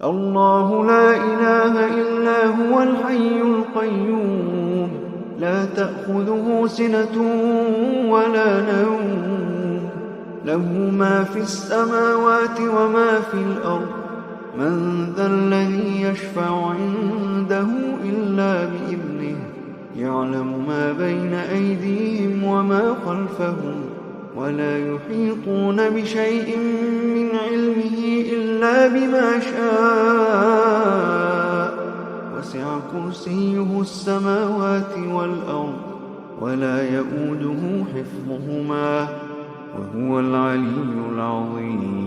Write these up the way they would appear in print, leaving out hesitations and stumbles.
الله لا إله إلا هو الحي القيوم لا تأخذه سنة ولا نوم له ما في السماوات وما في الأرض من ذا الذي يشفع عنده إلا بإذنه يعلم ما بين أيديهم وما خلفهم ولا يحيطون بشيء من علمه إلا بما شاء وسع كرسيه السماوات والأرض ولا يؤوده حفظهما وهو العلي العظيم.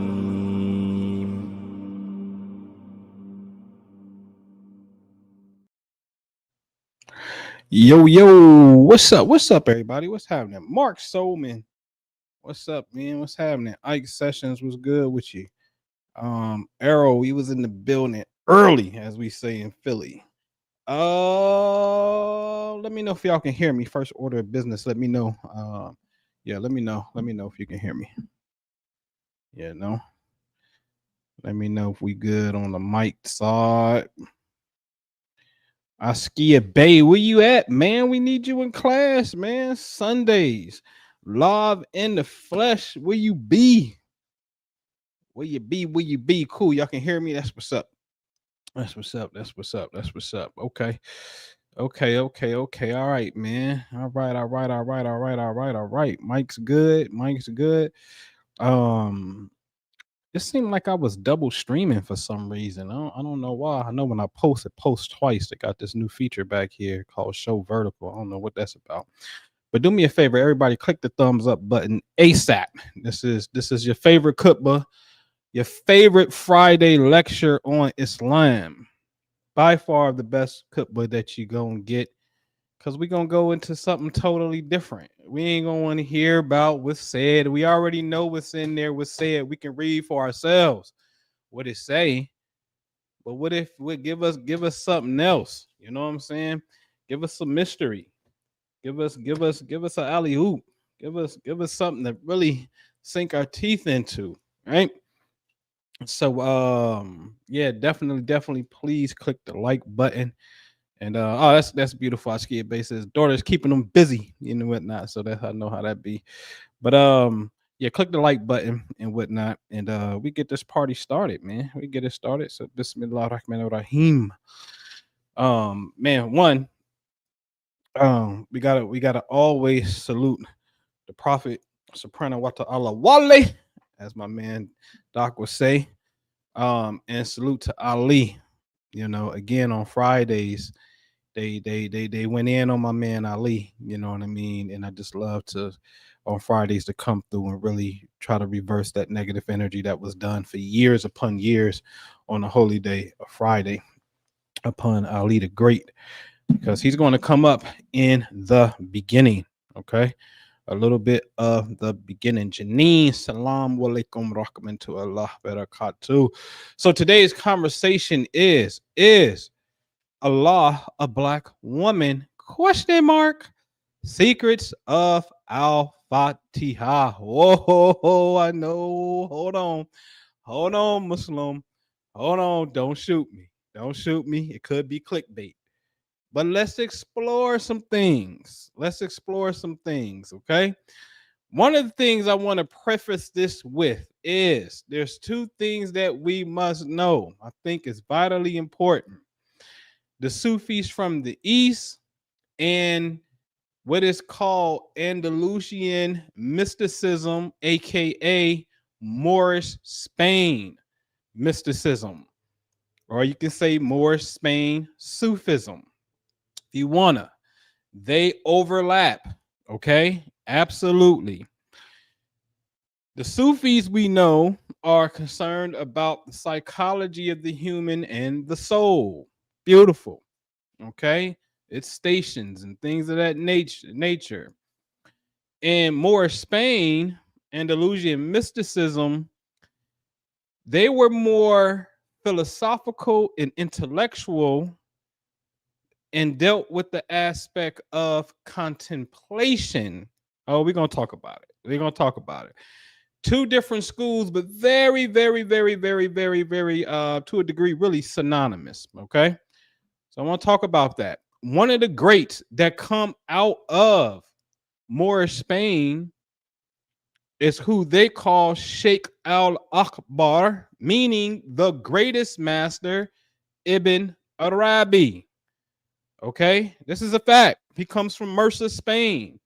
Yo, what's up? What's up, everybody? What's happening? Mark Solman, what's up, man? What's happening? Ike Sessions was good with you. Arrow, he was in the building early, as we say in Philly. Let me know if y'all can hear me. First order of business, let me know. Yeah, let me know. Let me know if you can hear me. Yeah, no. Let me know if we good on the mic side. Askia Bay, where you at, man? We need you in class, man. Sundays, live in the flesh. Where you be? Where you be? Where you be? Cool. Y'all can hear me. That's what's up. That's what's up. That's what's up. That's what's up. Okay. Okay. All right, man. All right. Mike's good. It seemed like I was double streaming for some reason. I don't know why. I know when I post, it posts twice. They got this new feature back here called Show Vertical. I don't know what that's about. But do me a favor, everybody, click the thumbs up button ASAP. This is your favorite khutbah, your favorite Friday lecture on Islam. By far the best khutbah that you gonna get, because we're gonna go into something totally different. We ain't gonna want to hear about what's said. We already know what's in there, what's said. We can read for ourselves what it say. But what if we give us something else? You know what I'm saying? Give us some mystery. Give us an alley oop. Give us something to really sink our teeth into, right? So yeah, definitely please click the like button. And that's beautiful. I ski bases. Daughter's keeping them busy, and whatnot. So that's I know how that be. But yeah, click the like button and whatnot. And we get this party started, man. We get it started. So Bismillāh Ar-Raḥmān Raḥim. Man, we gotta always salute the Prophet Soprano wa ta'ala Wale, as my man Doc would say. And salute to Ali. You know, again on Fridays, they went in on my man Ali, you know what I mean? And I just love to on Fridays to come through and really try to reverse that negative energy that was done for years upon years on the holy day of Friday upon Ali the Great, because he's going to come up in the beginning. Okay. A little bit of the beginning. Janine, salam alaikum rahmatullahi barakatuh. So today's conversation is Allah a black woman? Question mark. Secrets of Al-Fātiḥah. Whoa, I know. Hold on, Muslim. Hold on. Don't shoot me. Don't shoot me. It could be clickbait. But let's explore some things. Okay? One of the things I want to preface this with is there's two things that we must know. I think is vitally important. The Sufis from the East and what is called Andalusian mysticism, aka Moorish Spain mysticism, or you can say Moorish Spain Sufism if you wanna. They overlap, okay? Absolutely. The Sufis we know are concerned about the psychology of the human and the soul. Beautiful, okay? Its stations and things of that nature. In Moorish Spain, Andalusian mysticism, they were more philosophical and intellectual and dealt with the aspect of contemplation. Oh, we're going to talk about it. Two different schools, but very, very, very, very, very, very, to a degree, really synonymous. Okay. So I want to talk about that. One of the greats that come out of Moorish Spain is who they call Sheikh al-Akbar, meaning the greatest master, Ibn Arabi. Okay, this is a fact. He comes from Murcia, Spain.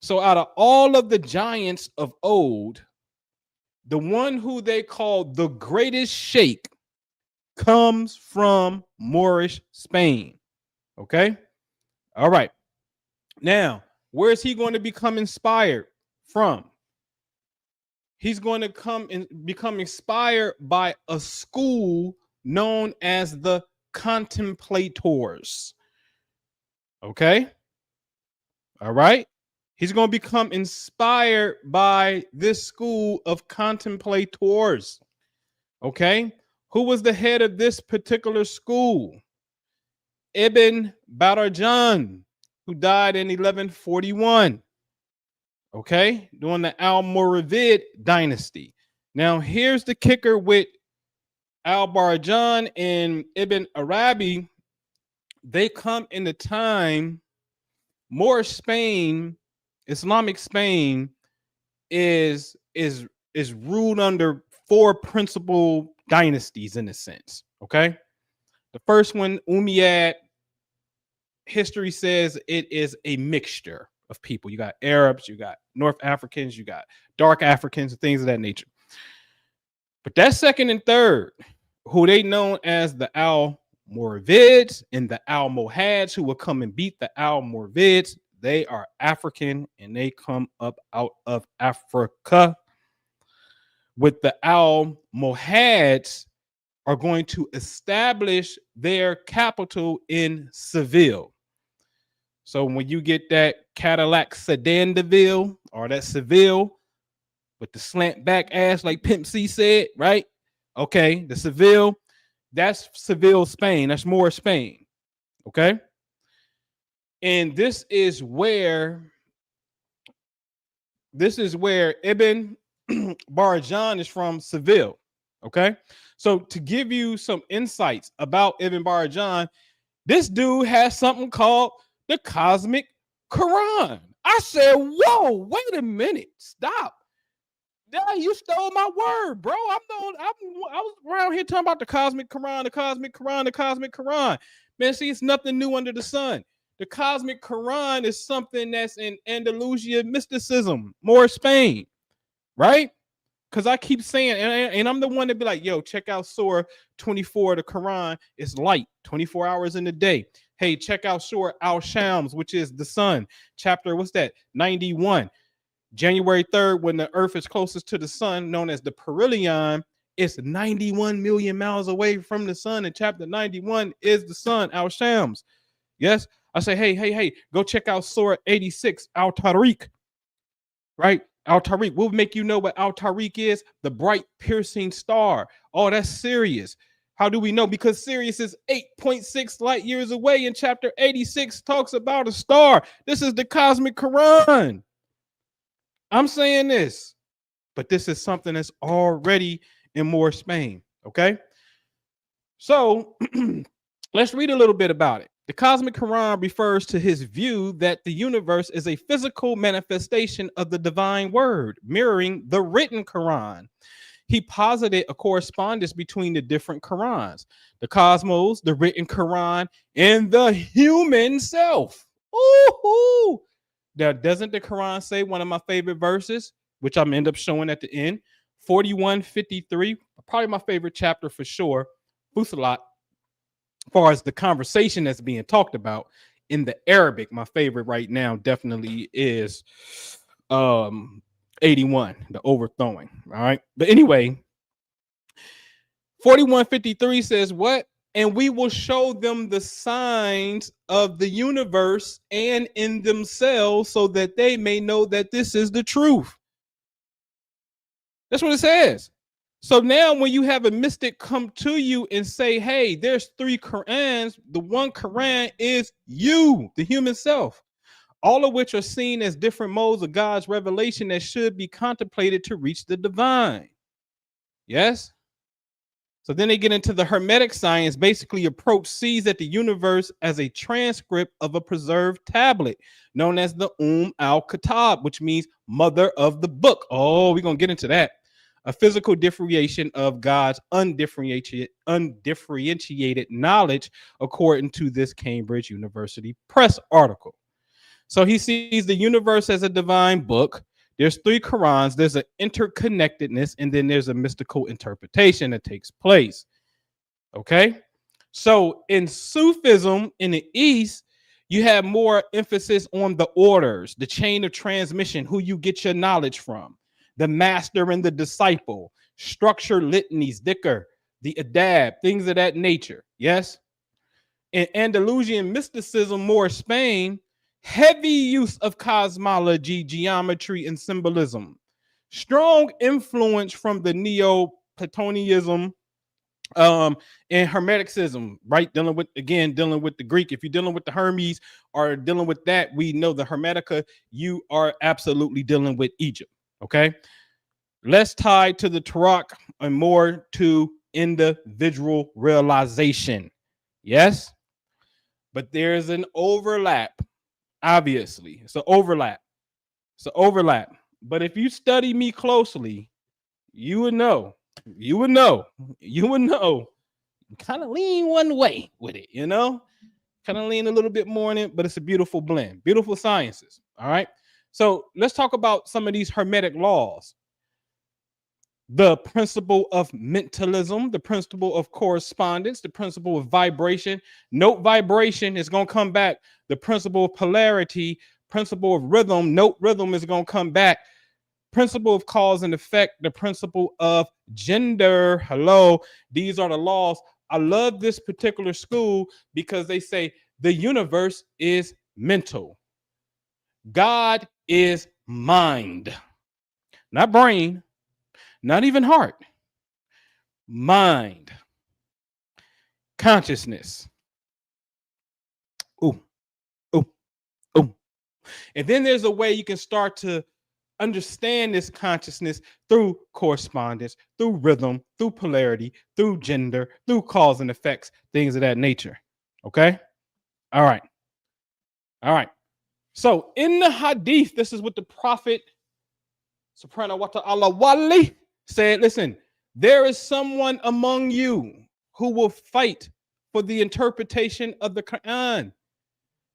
So out of all of the giants of old, the one who they call the greatest sheikh comes from Moorish Spain. Okay, all right. Now, where is he going to become inspired from? He's going to come and become inspired by a school known as the Contemplators. Okay. All right. He's going to become inspired by this school of Contemplators. Okay. Who was the head of this particular school? Ibn Barajan, who died in 1141. Okay, during the Almoravid dynasty. Now, here's the kicker with Al-Barajan and Ibn Arabi. They come in the time Moorish Spain, Islamic Spain, is ruled under four principal dynasties in a sense. Okay, the first one, Umayyad, history says it is a mixture of people. You got Arabs, you got North Africans, you got dark Africans, and things of that nature. But that second and third, who they known as the Almoravids and the Almohads, who will come and beat the Almoravids, they are African and they come up out of Africa. With the Almohads are going to establish their capital in Seville. So when you get that Cadillac Sedan DeVille or that Seville with the slant back ass, like Pimp C said, right? Okay, the Seville, that's Seville, Spain. That's more Spain. Okay. And this is where Ibn Barajan is from, Seville. Okay. So to give you some insights about Ibn Barajan, this dude has something called the Cosmic Quran. I said, whoa, wait a minute. Stop. Yeah, you stole my word, bro. I was around here talking about the Cosmic Quran, the Cosmic Quran, the Cosmic Quran. Man, see, it's nothing new under the sun. The Cosmic Quran is something that's in Andalusia mysticism, more Spain, right? Because I keep saying, and I'm the one to be like, yo, check out Surah 24 of the Quran. It's light, 24 hours in the day. Hey, check out Surah Al-Shams, which is the sun. Chapter, what's that? 91. January 3rd, when the earth is closest to the sun, known as the perihelion, it's 91 million miles away from the sun. And chapter 91 is the sun, Al-Shams. Yes. I say, hey, go check out Surah 86, Al-Tariq. Right? Al-Tariq. We'll make you know what Al-Tariq is. The bright piercing star. Oh, that's Sirius. How do we know? Because Sirius is 8.6 light years away, and chapter 86 talks about a star. This is the Cosmic Quran. I'm saying this, but this is something that's already in more Spain. Okay. So let's read a little bit about it. The Cosmic Quran refers to his view that the universe is a physical manifestation of the divine word, mirroring the written Quran. He posited a correspondence between the different Qurans, the cosmos, the written Quran, and the human self. Ooh. Now, doesn't the Quran say one of my favorite verses, which I'm end up showing at the end, 41:53, probably my favorite chapter for sure, Fusilat, as far as the conversation that's being talked about in the Arabic. My favorite right now definitely is 81, the overthrowing. All right. But anyway, 41:53 says what? And we will show them the signs of the universe and in themselves so that they may know that this is the truth. That's what it says. So now when you have a mystic come to you and say, hey, there's 3 Qurans, the one Quran is you, the human self. all of which are seen as different modes of God's revelation that should be contemplated to reach the divine. Yes? So then they get into the Hermetic science. Basically, approach sees that the universe as a transcript of a preserved tablet known as the al-Kitāb, which means mother of the book. Oh, we're going to get into that. A physical differentiation of God's undifferentiated knowledge, according to this Cambridge University Press article. So he sees the universe as a divine book. There's 3 Qurans, there's an interconnectedness, and then there's a mystical interpretation that takes place. Okay? So in Sufism in the East, you have more emphasis on the orders, the chain of transmission, who you get your knowledge from, the master and the disciple, structure, litanies, dhikr, the adab, things of that nature. Yes? In Andalusian mysticism, more Spain, heavy use of cosmology, geometry, and symbolism. Strong influence from the Neoplatonism and Hermeticism, right? Dealing with the Greek. If you're dealing with the Hermes or dealing with that, we know the Hermetica, you are absolutely dealing with Egypt, okay? Less tied to the Tarot and more to individual realization. Yes? But there's an overlap. Obviously, it's an overlap. But if you study me closely, you would know. Kind of lean one way with it, kind of lean a little bit more in it, but it's a beautiful blend, beautiful sciences. All right. So let's talk about some of these Hermetic laws. The principle of mentalism, the principle of correspondence, the principle of vibration. Note vibration is going to come back. The principle of polarity, principle of rhythm. Note rhythm is going to come back. Principle of cause and effect, the principle of gender. Hello, these are the laws. I love this particular school because they say the universe is mental. God is mind, not brain. Not even heart, mind, consciousness. Ooh. And then there's a way you can start to understand this consciousness through correspondence, through rhythm, through polarity, through gender, through cause and effects, things of that nature. Okay? All right. So in the hadith, this is what the Prophet, subhanahu wa ta'ala wali, said, listen, there is someone among you who will fight for the interpretation of the Quran,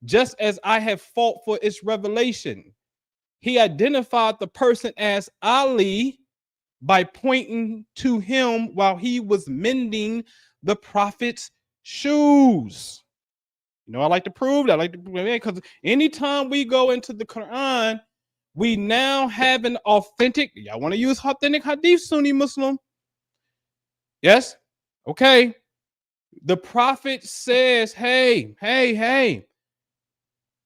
just as I have fought for its revelation. He identified the person as Ali by pointing to him while he was mending the Prophet's shoes. I like to prove that, because anytime we go into the Quran, we now have an authentic, y'all want to use authentic hadith, Sunni Muslim? Yes? Okay. The Prophet says, hey,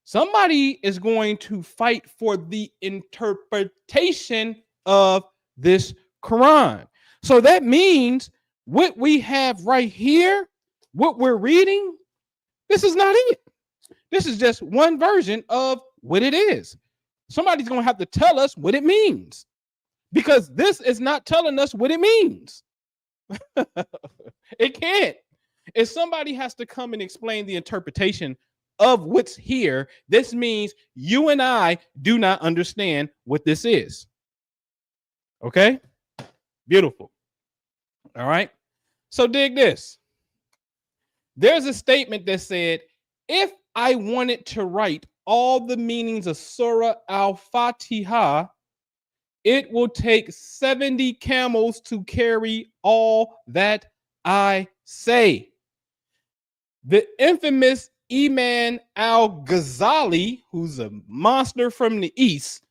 somebody is going to fight for the interpretation of this Quran. So that means what we have right here, what we're reading, this is not it. This is just one version of what it is. Somebody's going to have to tell us what it means, because this is not telling us what it means. It can't. If somebody has to come and explain the interpretation of what's here, this means you and I do not understand what this is. Okay? Beautiful. All right. So dig this. There's a statement that said, if I wanted to write all the meanings of Surah Al-Fātiḥah, it will take 70 camels to carry all that I say. The infamous Imam al-Ghazali, who's a monster from the East,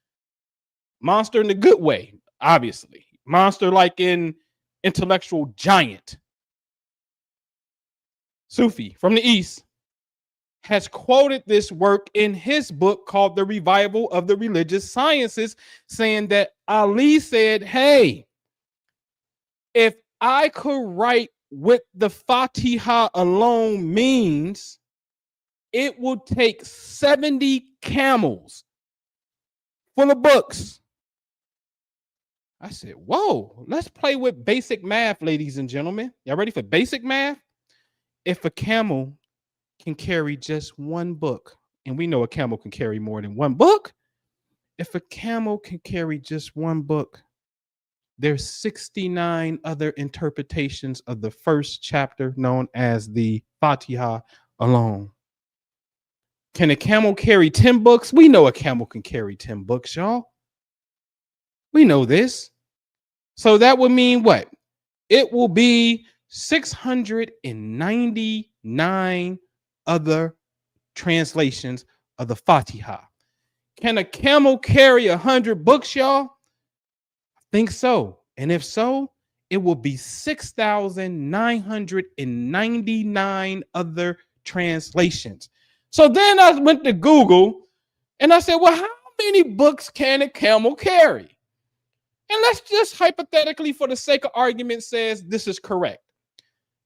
monster in the good way, obviously, monster like in intellectual giant, Sufi from the East, has quoted this work in his book called The Revival of the Religious Sciences, saying that Ali said, hey, if I could write what the Fātiḥah alone means, it will take 70 camels full of books. I said, whoa, let's play with basic math, ladies and gentlemen. Y'all ready for basic math? If a camel can carry just one book, and we know a camel can carry more than one book, if a camel can carry just one book, there's 69 other interpretations of the first chapter known as the Fātiḥah alone. Can a camel carry 10 books? We know a camel can carry 10 books, y'all. We know this. So that would mean what? It will be 699 other translations of the Fātiḥah. Can a camel carry 100 books, y'all? I think so. And if so, it will be 6,999 other translations. So then I went to Google and I said, well, how many books can a camel carry? And let's just hypothetically, for the sake of argument, says this is correct.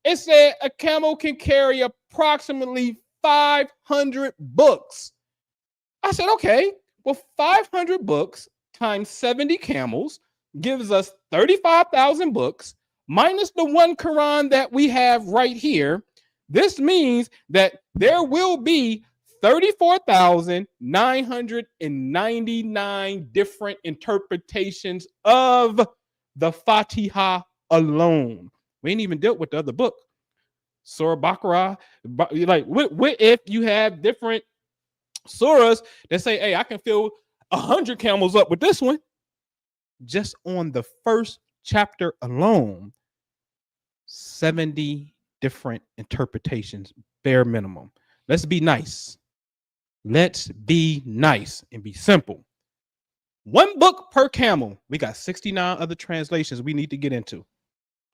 It said a camel can carry approximately 500 books. I said, okay, well, 500 books times 70 camels gives us 35,000 books minus the one Quran that we have right here. This means that there will be 34,999 different interpretations of the Fātiḥah alone. We ain't even dealt with the other book, Surah Baqarah. Like, what if you have different surahs that say, hey, I can fill 100 camels up with this one? Just on the first chapter alone, 70 different interpretations, bare minimum. Let's be nice. Let's be nice and be simple. One book per camel. We got 69 other translations we need to get into.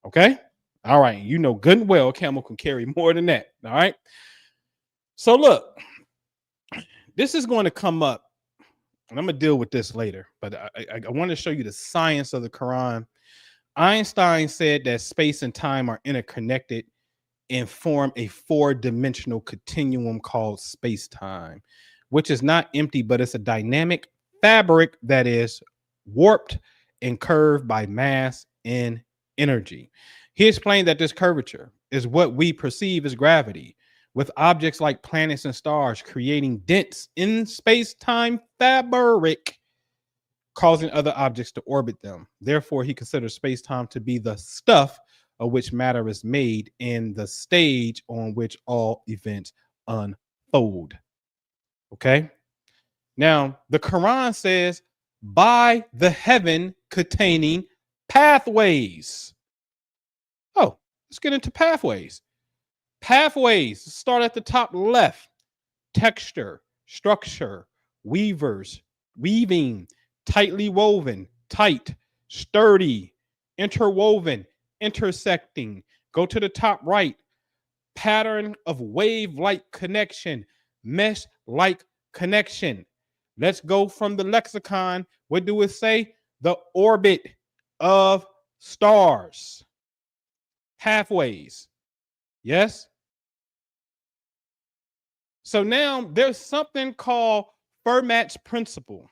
Okay? All right. You know good and well a camel can carry more than that. All right? So look, this is going to come up, and I'm going to deal with this later, but I want to show you the science of the Quran. Einstein said that space and time are interconnected and form a four-dimensional continuum called space-time, which is not empty, but it's a dynamic fabric that is warped and curved by mass and energy. He explained that this curvature is what we perceive as gravity, with objects like planets and stars creating dents in space-time fabric, causing other objects to orbit them. Therefore, he considers space-time to be the stuff of which matter is made and the stage on which all events unfold. Okay? Now, the Quran says, by the heaven containing pathways. Oh, let's get into pathways. Pathways start at the top left. Texture, structure, weavers, weaving, tightly woven, tight, sturdy, interwoven, intersecting. Go to the top right. Pattern of wave-like connection, mesh-like connection. Let's go from the lexicon. What do it say? The orbit of stars. Pathways. Yes? So now there's something called Fermat's principle.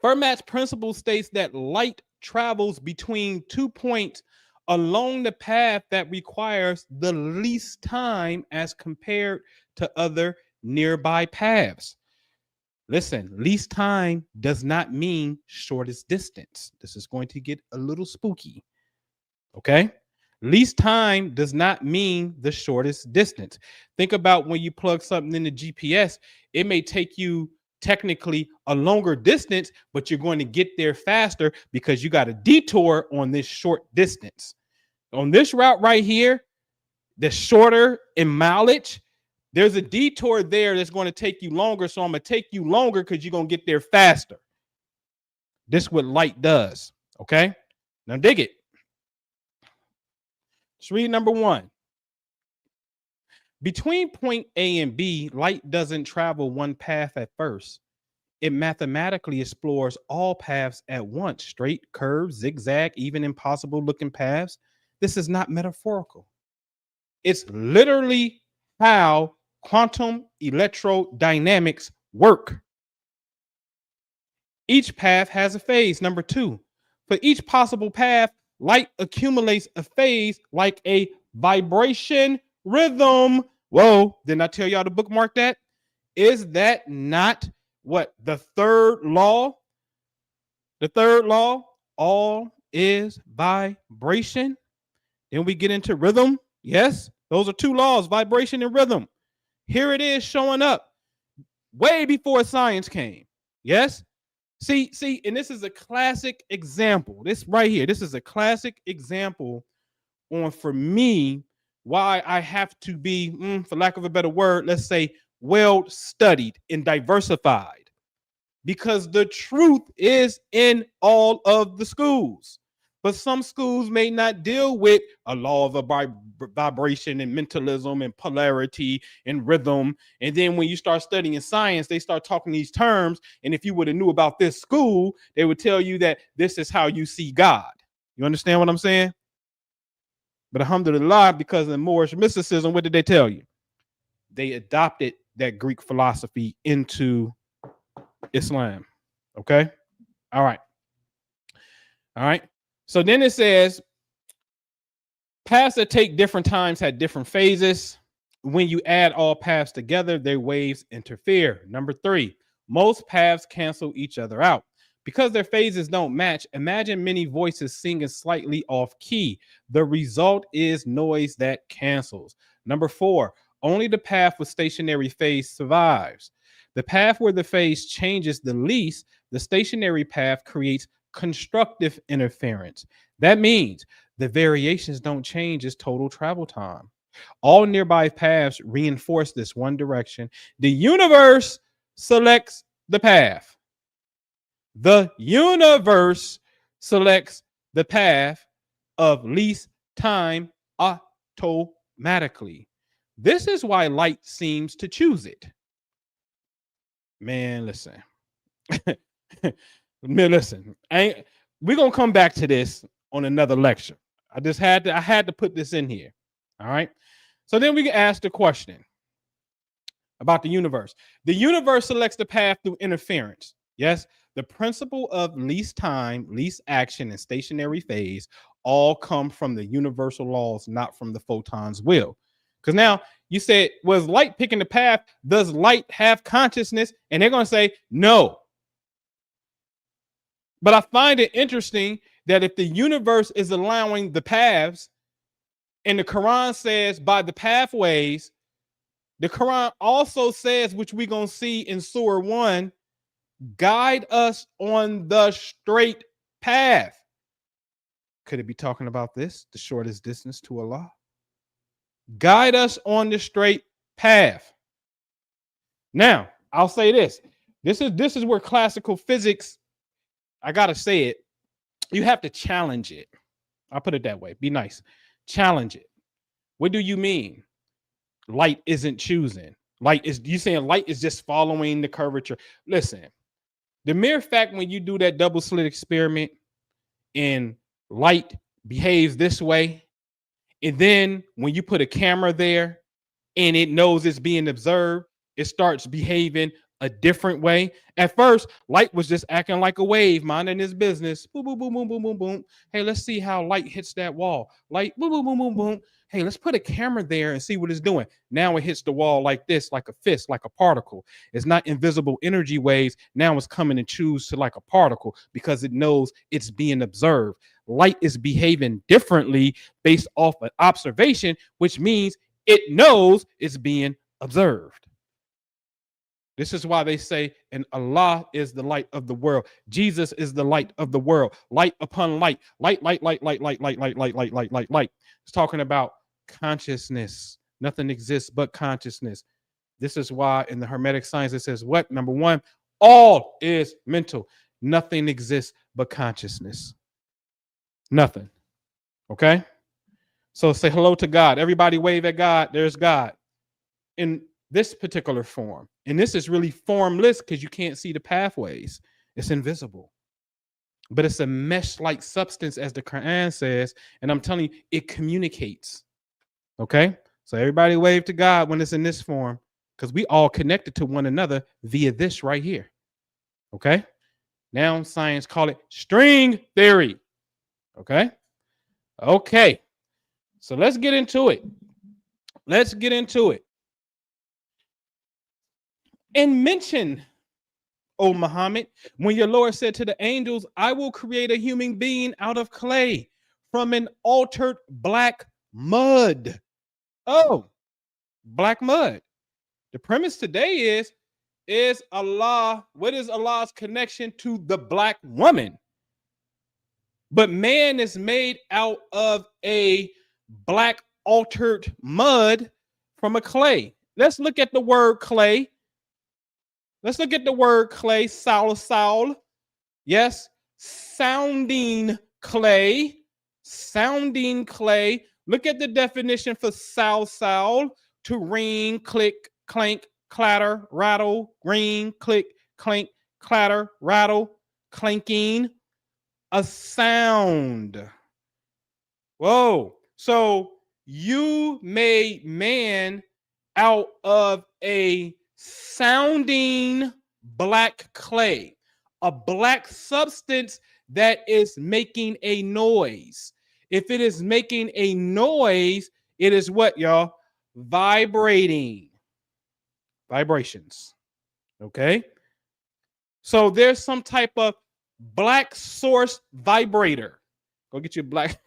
Fermat's principle states that light travels between 2 points along the path that requires the least time as compared to other nearby paths. Listen, least time does not mean shortest distance. This is going to get a little spooky. Okay? Least time does not mean the shortest distance. Think about when you plug something in the GPS, it may take you technically a longer distance, but you're going to get there faster because you got a detour on this short distance. On this route right here, the shorter in mileage, there's a detour there that's going to take you longer. So I'm going to take you longer because you're going to get there faster. This is what light does. Okay? Now dig it. Let's read number 1. Between point A and B, light doesn't travel one path at first. It mathematically explores all paths at once, straight, curved, zigzag, even impossible looking paths. This is not metaphorical. It's literally how quantum electrodynamics work. Each path has a phase. Number 2, for each possible path, light accumulates a phase like a vibration rhythm. Whoa, didn't I tell y'all to bookmark that? Is that not what the third law? The third law, all is vibration. Then we get into rhythm. Yes, those are 2 laws, vibration and rhythm. Here it is showing up way before science came. Yes. See, and this is a classic example. This right here, this is a classic example on, for me, why I have to be, for lack of a better word, let's say, well studied and diversified. Because the truth is in all of the schools. But some schools may not deal with a law of a vibration and mentalism and polarity and rhythm. And then when you start studying science, they start talking these terms. And if you would have knew about this school, they would tell you that this is how you see God. You understand what I'm saying? But alhamdulillah, because of Moorish mysticism, what did they tell you? They adopted that Greek philosophy into Islam. Okay. All right. So then it says paths that take different times had different phases. When you add all paths together, their waves interfere. Number 3, most paths cancel each other out. Because their phases don't match, imagine many voices singing slightly off key. The result is noise that cancels. Number 4, only the path with stationary phase survives. The path where the phase changes the least, the stationary path creates constructive interference. That means the variations don't change its total travel time. All nearby paths reinforce this one direction. The universe selects the path. The universe selects the path of least time automatically. This is why light seems to choose it. Man, listen. Listen, we're gonna come back to this on another lecture. I had to put this in here. All right. So then we can ask the question about the universe. The universe selects the path through interference. Yes, the principle of least time, least action, and stationary phase all come from the universal laws, not from the photon's will. Because now you said, was light picking the path? Does light have consciousness? And they're going to say no. But I find it interesting that if the universe is allowing the paths, and the Quran says by the pathways, the Quran also says, which we're going to see in Surah 1, guide us on the straight path. Could it be talking about this, the shortest distance to Allah? Guide us on the straight path. Now, I'll say this. This is where classical physics, I got to say it, you have to challenge it. I'll put it that way. Be nice. Challenge it. What do you mean? Light isn't choosing. You saying light is just following the curvature? Listen, the mere fact when you do that double slit experiment and light behaves this way, and then when you put a camera there and it knows it's being observed, it starts behaving a different way. At first, light was just acting like a wave, minding his business. Boom, boom, boom, boom, boom, boom, boom. Hey, let's see how light hits that wall. Light, boom, boom, boom, boom, boom. Hey, let's put a camera there and see what it's doing. Now it hits the wall like this, like a fist, like a particle. It's not invisible energy waves. Now it's coming and choose to like a particle because it knows it's being observed. Light is behaving differently based off an observation, which means it knows it's being observed. This is why they say, and Allah is the light of the world. Jesus is the light of the world. Light upon light. Light, light, light, light, light, light, light, light, light, light, light, light. It's talking about consciousness. Nothing exists but consciousness. This is why in the Hermetic science it says what? Number 1, all is mental. Nothing exists but consciousness. Nothing. Okay? So say hello to God. Everybody wave at God. There's God. In this particular form. And this is really formless because you can't see the pathways. It's invisible. But it's a mesh-like substance, as the Quran says. And I'm telling you, it communicates. Okay? So everybody wave to God when it's in this form. because we all connected to one another via this right here. Okay. Now science call it string theory. Okay. Okay. So let's get into it. Let's get into it. And mention, O Muhammad, when your Lord said to the angels, I will create a human being out of clay from an altered black mud. Oh, black mud. The premise today is Allah, what is Allah's connection to the black woman? But man is made out of a black altered mud from a clay. Let's look at the word clay. Let's look at the word clay, Saul. Yes, sounding clay. Sounding clay. Look at the definition for Saul. To ring, click, clank, clatter, rattle, ring, click, clank, clatter, rattle, clanking. A sound. Whoa. So you made man out of a sounding black clay, a black substance that is making a noise. If it is making a noise, it is what, y'all? Vibrating. Vibrations. Okay. So there's some type of black source vibrator. Go get your black.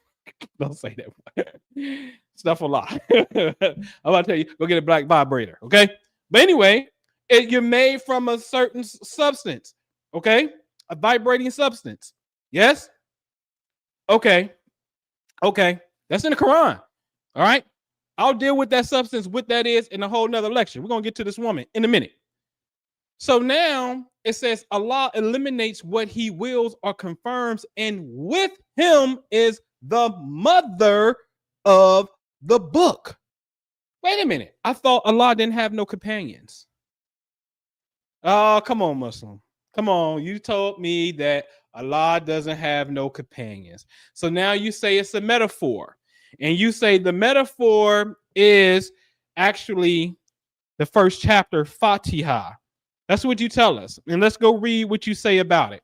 Don't say that. Stuff a lot. I'm about to tell you, go get a black vibrator. Okay. But anyway, you're made from a certain substance. Okay. A vibrating substance. Yes. Okay. Okay. That's in the Quran. All right. I'll deal with that substance, what that is, in a whole nother lecture. We're going to get to this woman in a minute. So now it says Allah eliminates what he wills or confirms, and with him is the mother of the book. Wait a minute. I thought Allah didn't have no companions. Oh, come on, Muslim. Come on. You told me that Allah doesn't have no companions. So now you say it's a metaphor. And you say the metaphor is actually the first chapter, Fātiḥah. That's what you tell us. And let's go read what you say about it.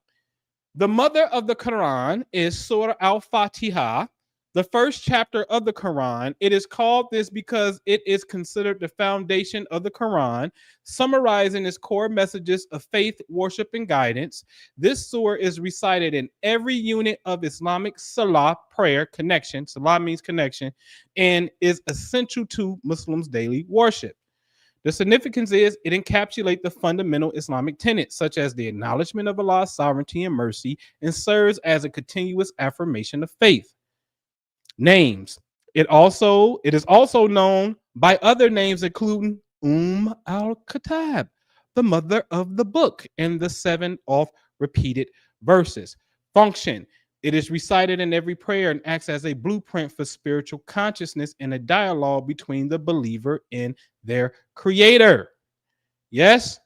The mother of the Quran is Surah Al-Fātiḥah, the first chapter of the Quran. It is called this because it is considered the foundation of the Quran, summarizing its core messages of faith, worship, and guidance. This surah is recited in every unit of Islamic salah, prayer, connection. Salah means connection, and is essential to Muslims' daily worship. The significance is it encapsulates the fundamental Islamic tenets, such as the acknowledgement of Allah's sovereignty and mercy, and serves as a continuous affirmation of faith. Names. It is also known by other names, including al-Kitāb, the mother of the book, and the 7 oft-repeated verses. Function. It is recited in every prayer and acts as a blueprint for spiritual consciousness and a dialogue between the believer and their creator. Yes?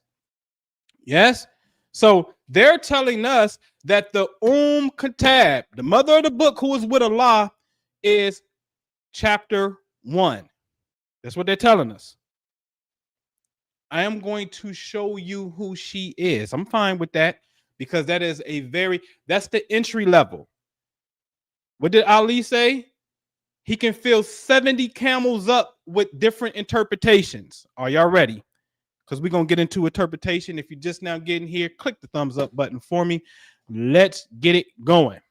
Yes? So they're telling us that the Kitāb, the mother of the book who is with Allah, is chapter 1. That's what they're telling us. I am going to show you who she is. I'm fine with that because that is that's the entry level. What did Ali say? He can fill 70 camels up with different interpretations. Are y'all ready? Because we're going to get into interpretation. If you're just now getting here, click the thumbs up button for me. Let's get it going.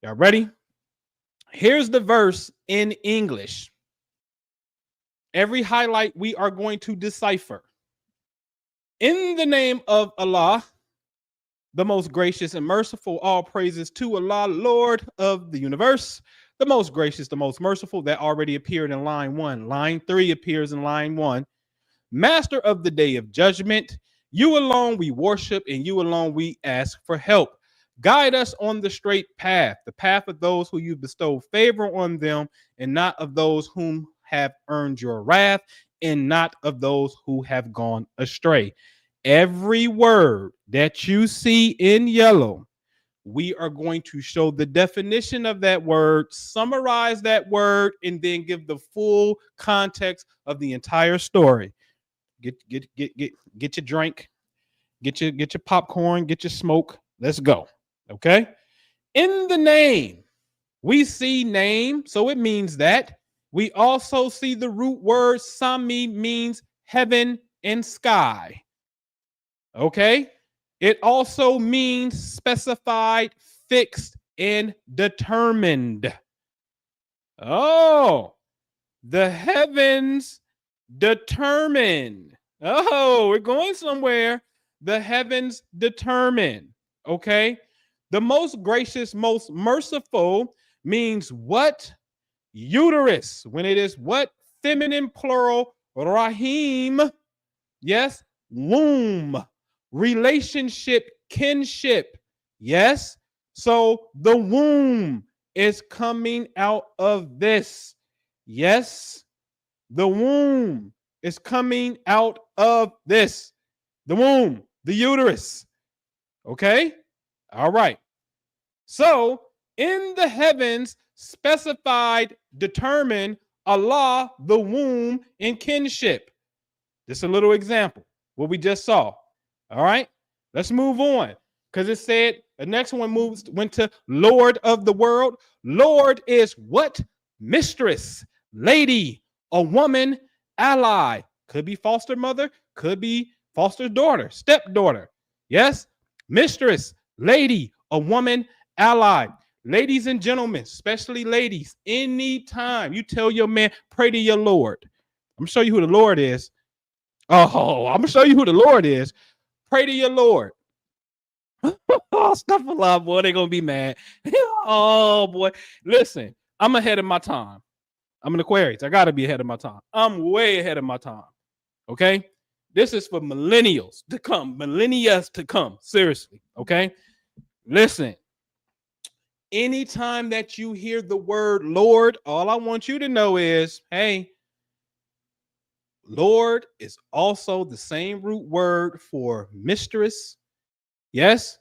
Y'all ready? Here's the verse in English. Every highlight we are going to decipher. In the name of Allah, the most gracious and merciful, all praises to Allah, Lord of the universe, the most gracious, the most merciful. That already appeared in line 1. Line 3 appears in line 1. Master of the day of judgment, you alone we worship and you alone we ask for help. Guide us on the straight path, the path of those who you bestow favor on them, and not of those whom have earned your wrath, and not of those who have gone astray. Every word that you see in yellow, we are going to show the definition of that word, summarize that word, and then give the full context of the entire story. Get your drink, get your popcorn, get your smoke. Let's go. Okay. In the name, we see name, so it means that. We also see the root word sami means heaven and sky. Okay. It also means specified, fixed, and determined. Oh, the heavens determine. Oh, we're going somewhere. The heavens determine. Okay. The most gracious, most merciful means what? Uterus. When it is what? Feminine plural, Raḥim. Yes. Womb. Relationship, kinship. Yes. So the womb is coming out of this. Yes. The womb is coming out of this. The womb, the uterus. Okay. All right. So in the heavens, specified, determined, Allah, the womb, and kinship. Just a little example, what we just saw. All right. Let's move on. Because it said the next one went to Lord of the world. Lord is what? Mistress, lady, a woman, ally. Could be foster mother, could be foster daughter, stepdaughter. Yes. Mistress, lady, a woman, ally. Ladies and gentlemen, especially ladies, anytime you tell your man, pray to your Lord. I'm going to show you who the Lord is. Oh, I'm going to show you who the Lord is. Pray to your Lord. Oh, stuff a lot, boy. They're going to be mad. Oh, boy. Listen, I'm ahead of my time. I'm an Aquarius. I got to be ahead of my time. I'm way ahead of my time. Okay? This is for millennials to come. Millennials to come. Seriously. Okay? Listen. Anytime that you hear the word Lord, all I want you to know is, hey, Lord is also the same root word for mistress. Yes.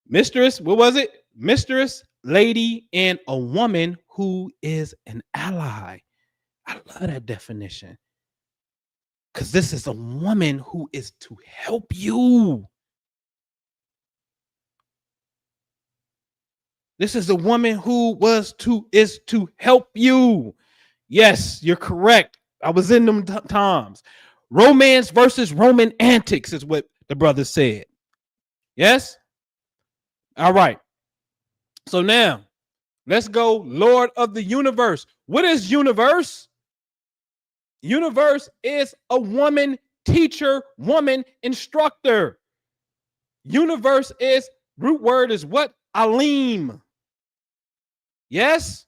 Mistress, what was it? Mistress, lady, and a woman who is an ally. I love that definition. Because this is a woman who is to help you. This is a woman who is to help you. Yes, you're correct. I was in them times. Romance versus Roman antics is what the brother said. Yes? All right. So now, let's go Lord of the universe. What is universe? Universe is a woman teacher, woman instructor. Universe is, root word is what? Alim. Yes?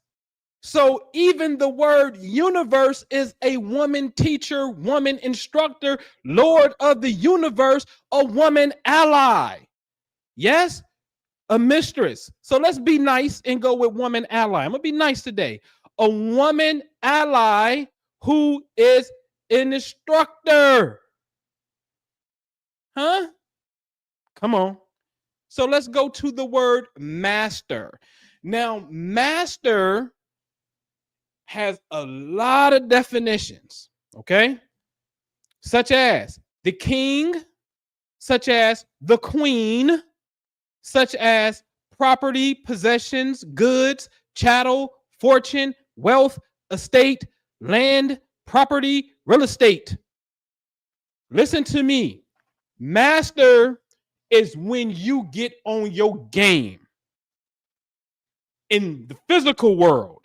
So even the word universe is a woman teacher, woman instructor, Lord of the universe, a woman ally. Yes? A mistress. So let's be nice and go with woman ally. I'm going to be nice today. A woman ally who is an instructor. Huh? Come on. So let's go to the word master. Now, master has a lot of definitions, okay? Such as the king, such as the queen, such as property, possessions, goods, chattel, fortune, wealth, estate, land, property, real estate. Listen to me. Master is when you get on your game in the physical world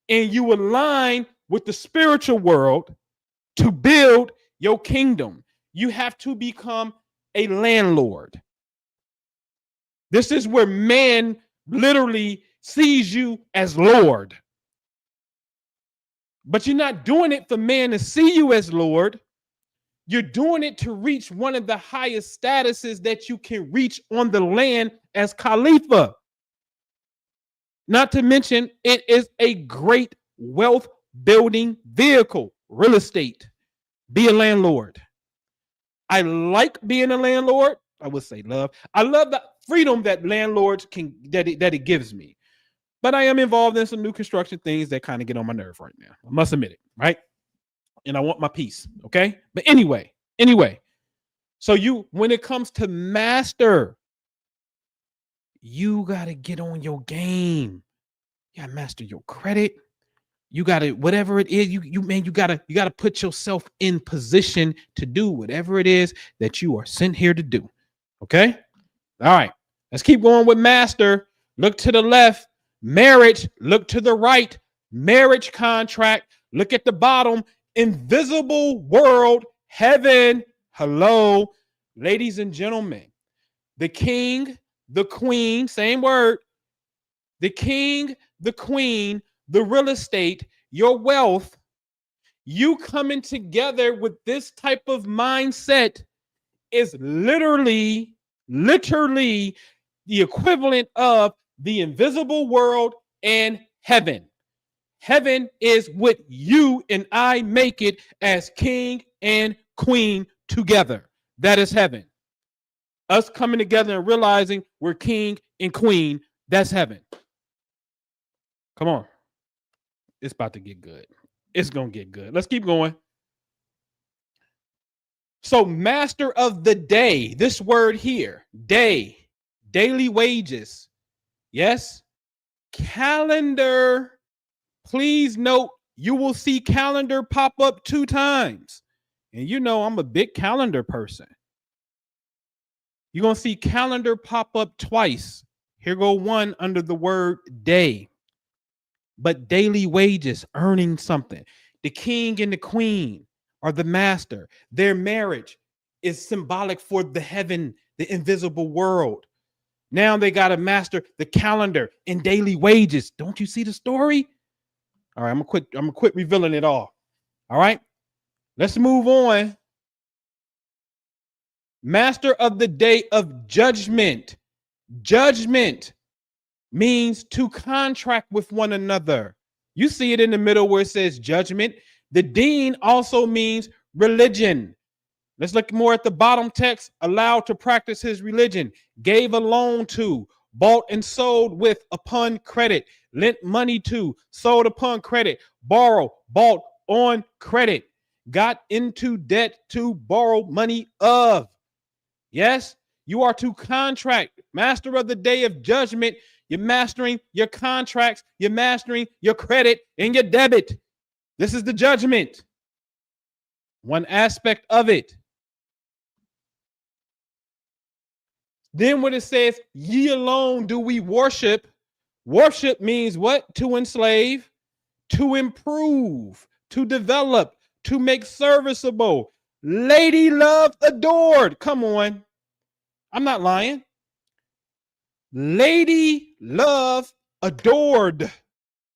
and you align with the spiritual world to build your kingdom. You have to become a landlord. This is where man literally sees you as Lord. But you're not doing it for man to see you as Lord. You're doing it to reach one of the highest statuses that you can reach on the land as Khalifa. Not to mention, it is a great wealth building vehicle, real estate. Be a landlord. I like being a landlord. I would say love. I love the freedom that landlords can that it gives me. But I am involved in some new construction things that kind of get on my nerve right now. I must admit it, right? And I want my peace, okay? But anyway, Anyway, so when it comes to master, you got to get on your game. You got to master your credit. You got to, whatever it is, you got to put yourself in position to do whatever it is that you are sent here to do. Okay. All right. Let's keep going with master. Look to the left. Marriage. Look to the right. Marriage contract. Look at the bottom. Invisible world. Heaven. Hello. Ladies and gentlemen. The king, the queen, same word. The king, the queen, the real estate, your wealth, you coming together with this type of mindset is literally the equivalent of the invisible world and heaven. Heaven is what you and I make it as king and queen together. That is heaven. Us coming together and realizing we're king and queen, that's heaven. Come on. It's about to get good. It's going to get good. Let's keep going. So, master of the day, this word here, day, daily wages. Yes. Calendar. Please note, you will see calendar pop up 2 times. And you know, I'm a big calendar person. You're going to see calendar pop up twice. Here go one under the word day. But daily wages, earning something. The king and the queen are the master. Their marriage is symbolic for the heaven, the invisible world. Now they got to master the calendar and daily wages. Don't you see the story? All right, I'm gonna quit revealing it all. All right, let's move on. Master of the day of judgment. Judgment means to contract with one another. You see it in the middle where it says judgment. The dean also means religion. Let's look more at the bottom text. Allowed to practice his religion. Gave a loan to. Bought and sold with upon credit. Lent money to. Sold upon credit. Borrow. Bought on credit. Got into debt to borrow money of. Yes, you are to contract. Master of the day of judgment. You're mastering your contracts. You're mastering your credit and your debit. This is the judgment. One aspect of it. Then when it says, ye alone do we worship. Worship means what? To enslave, to improve, to develop, to make serviceable. Lady love adored. Come on. I'm not lying. Lady love adored.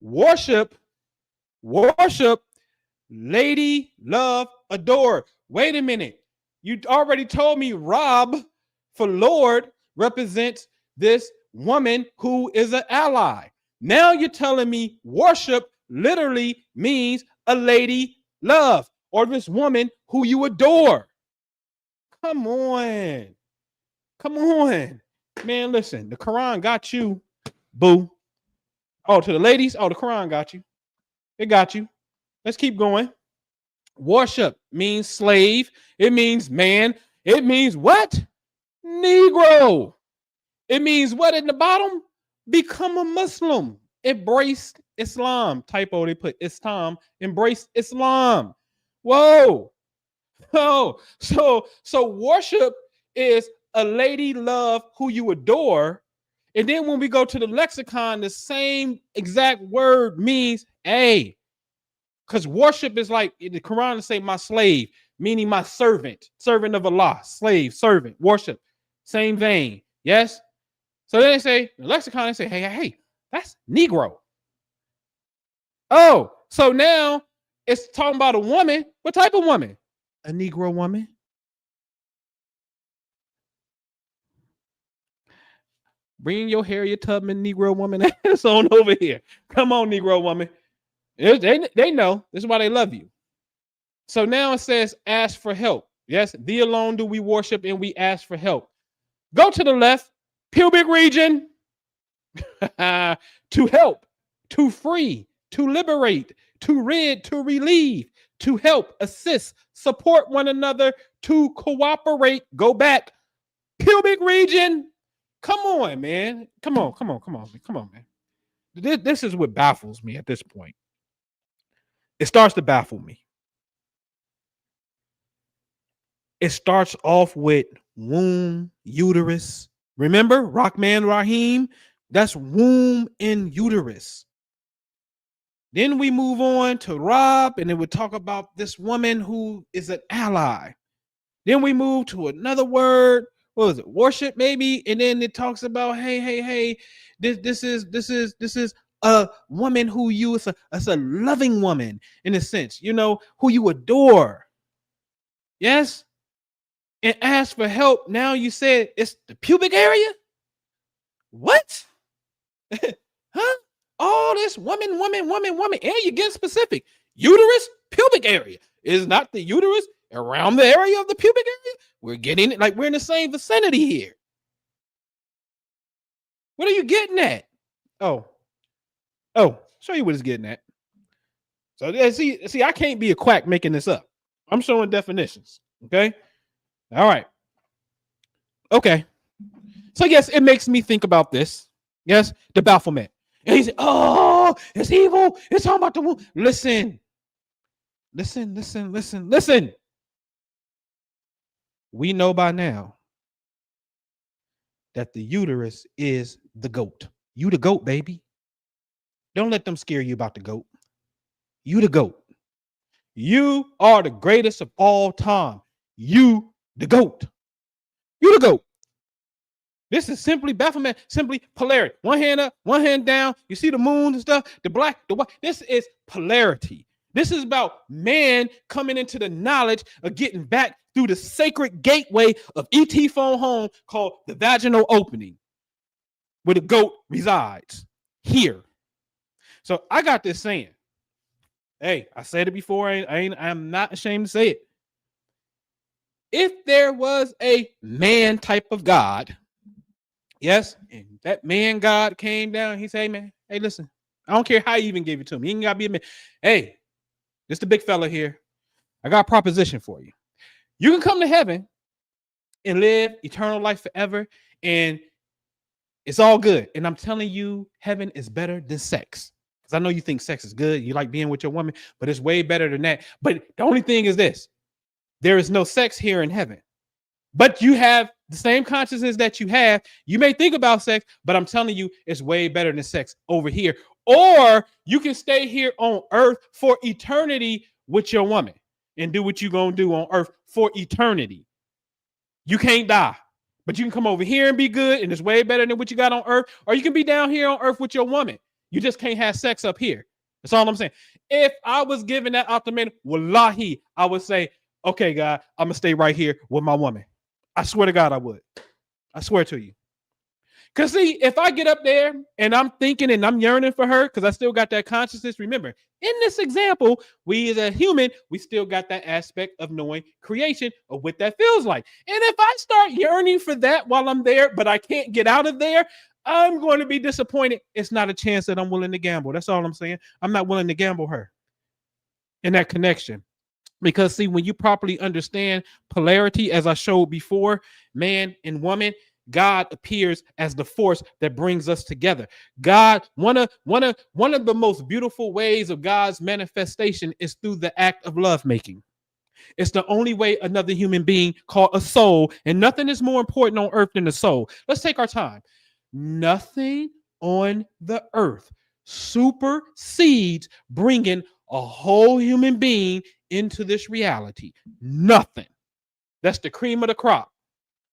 Worship. Lady love adored. Wait a minute. You already told me Rob for Lord represents this woman who is an ally. Now you're telling me worship literally means a lady love or this woman who you adore. Come on. Man, listen, the Quran got you, boo. Oh, to the ladies? Oh, the Quran got you. It got you. Let's keep going. Worship means slave. It means man. It means what? Negro. It means what in the bottom? Become a Muslim. Embrace Islam. Typo, they put Islam. Embrace Islam. Whoa. Oh, so worship is a lady love who you adore. And then when we go to the lexicon, the same exact word means a. Because worship is like the Quran say my slave, meaning my servant of Allah, slave, servant, worship, same vein. Yes. So then they say, the lexicon, they say, hey, that's Negro. Oh, so now it's talking about a woman. What type of woman? A Negro woman. Bring your Harriet Tubman Negro woman ass on over here. Come on, Negro woman. They know. This is why they love you. So now it says, ask for help. Yes, thee alone do we worship and we ask for help. Go to the left, pubic region. To help, to free, to liberate, to rid, to relieve, to help, assist, support one another, to cooperate. Go back. Pubic region. Come on, man. Come on, man. This is what baffles me at this point. It starts to baffle me. It starts off with womb, uterus. Remember, Raḥmān, Raḥim? That's womb and uterus. Then we move on to Rab, and then we talk about this woman who is an ally. Then we move to another word. What was it? Worship, maybe. And then it talks about, hey, this is a woman who you is a loving woman in a sense, who you adore. Yes. And ask for help. Now you said it's the pubic area. What? Huh? All this woman, and you get specific. Uterus, pubic area. Is not the uterus around the area of the pubic area? We're getting it like we're in the same vicinity here. What are you getting at? Oh, show you what it's getting at. So see, I can't be a quack making this up. I'm showing definitions. Okay. All right. Okay. So yes, it makes me think about this. Yes, the bafflement. And he said, "Oh, it's evil. It's talking about the womb." Listen. We know by now that the uterus is the goat. You the goat, baby. Don't let them scare you about the goat. You the goat. You are the greatest of all time. You the goat. You the goat. This is simply bafflement, simply polarity. One hand up, one hand down. You see the moon and stuff, the black, the white. This is polarity. This is about man coming into the knowledge of getting back through the sacred gateway of ET phone home called the vaginal opening, where the goat resides here. So I got this saying. Hey, I said it before. I'm not ashamed to say it. If there was a man type of God, yes, and that man God came down, he said, "Hey, man, hey, listen, I don't care how you even gave it to me. You ain't gotta be a man. Hey, this the big fella here. I got a proposition for you. You can come to heaven and live eternal life forever, and it's all good. And I'm telling you, heaven is better than sex. Because I know you think sex is good. You like being with your woman, but it's way better than that. But the only thing is this. There is no sex here in heaven. But you have the same consciousness that you have. You may think about sex, but I'm telling you, it's way better than sex over here. Or you can stay here on earth for eternity with your woman and do what you're going to do on earth for eternity. You can't die, but you can come over here and be good, and it's way better than what you got on earth. Or you can be down here on earth with your woman. You just can't have sex up here. That's all I'm saying. If I was given that ultimatum, wallahi, I would say, okay, God, I'm going to stay right here with my woman. I swear to God, I would. I swear to you. Because see, if I get up there and I'm thinking and I'm yearning for her, because I still got that consciousness, remember, in this example, we as a human, we still got that aspect of knowing creation of what that feels like. And if I start yearning for that while I'm there, but I can't get out of there, I'm going to be disappointed. It's not a chance that I'm willing to gamble. That's all I'm saying. I'm not willing to gamble her in that connection. Because see, when you properly understand polarity, as I showed before, man and woman, God appears as the force that brings us together. God, one of the most beautiful ways of God's manifestation is through the act of lovemaking. It's the only way another human being called a soul, and nothing is more important on earth than the soul. Let's take our time. Nothing on the earth supersedes bringing a whole human being into this reality. Nothing. That's the cream of the crop.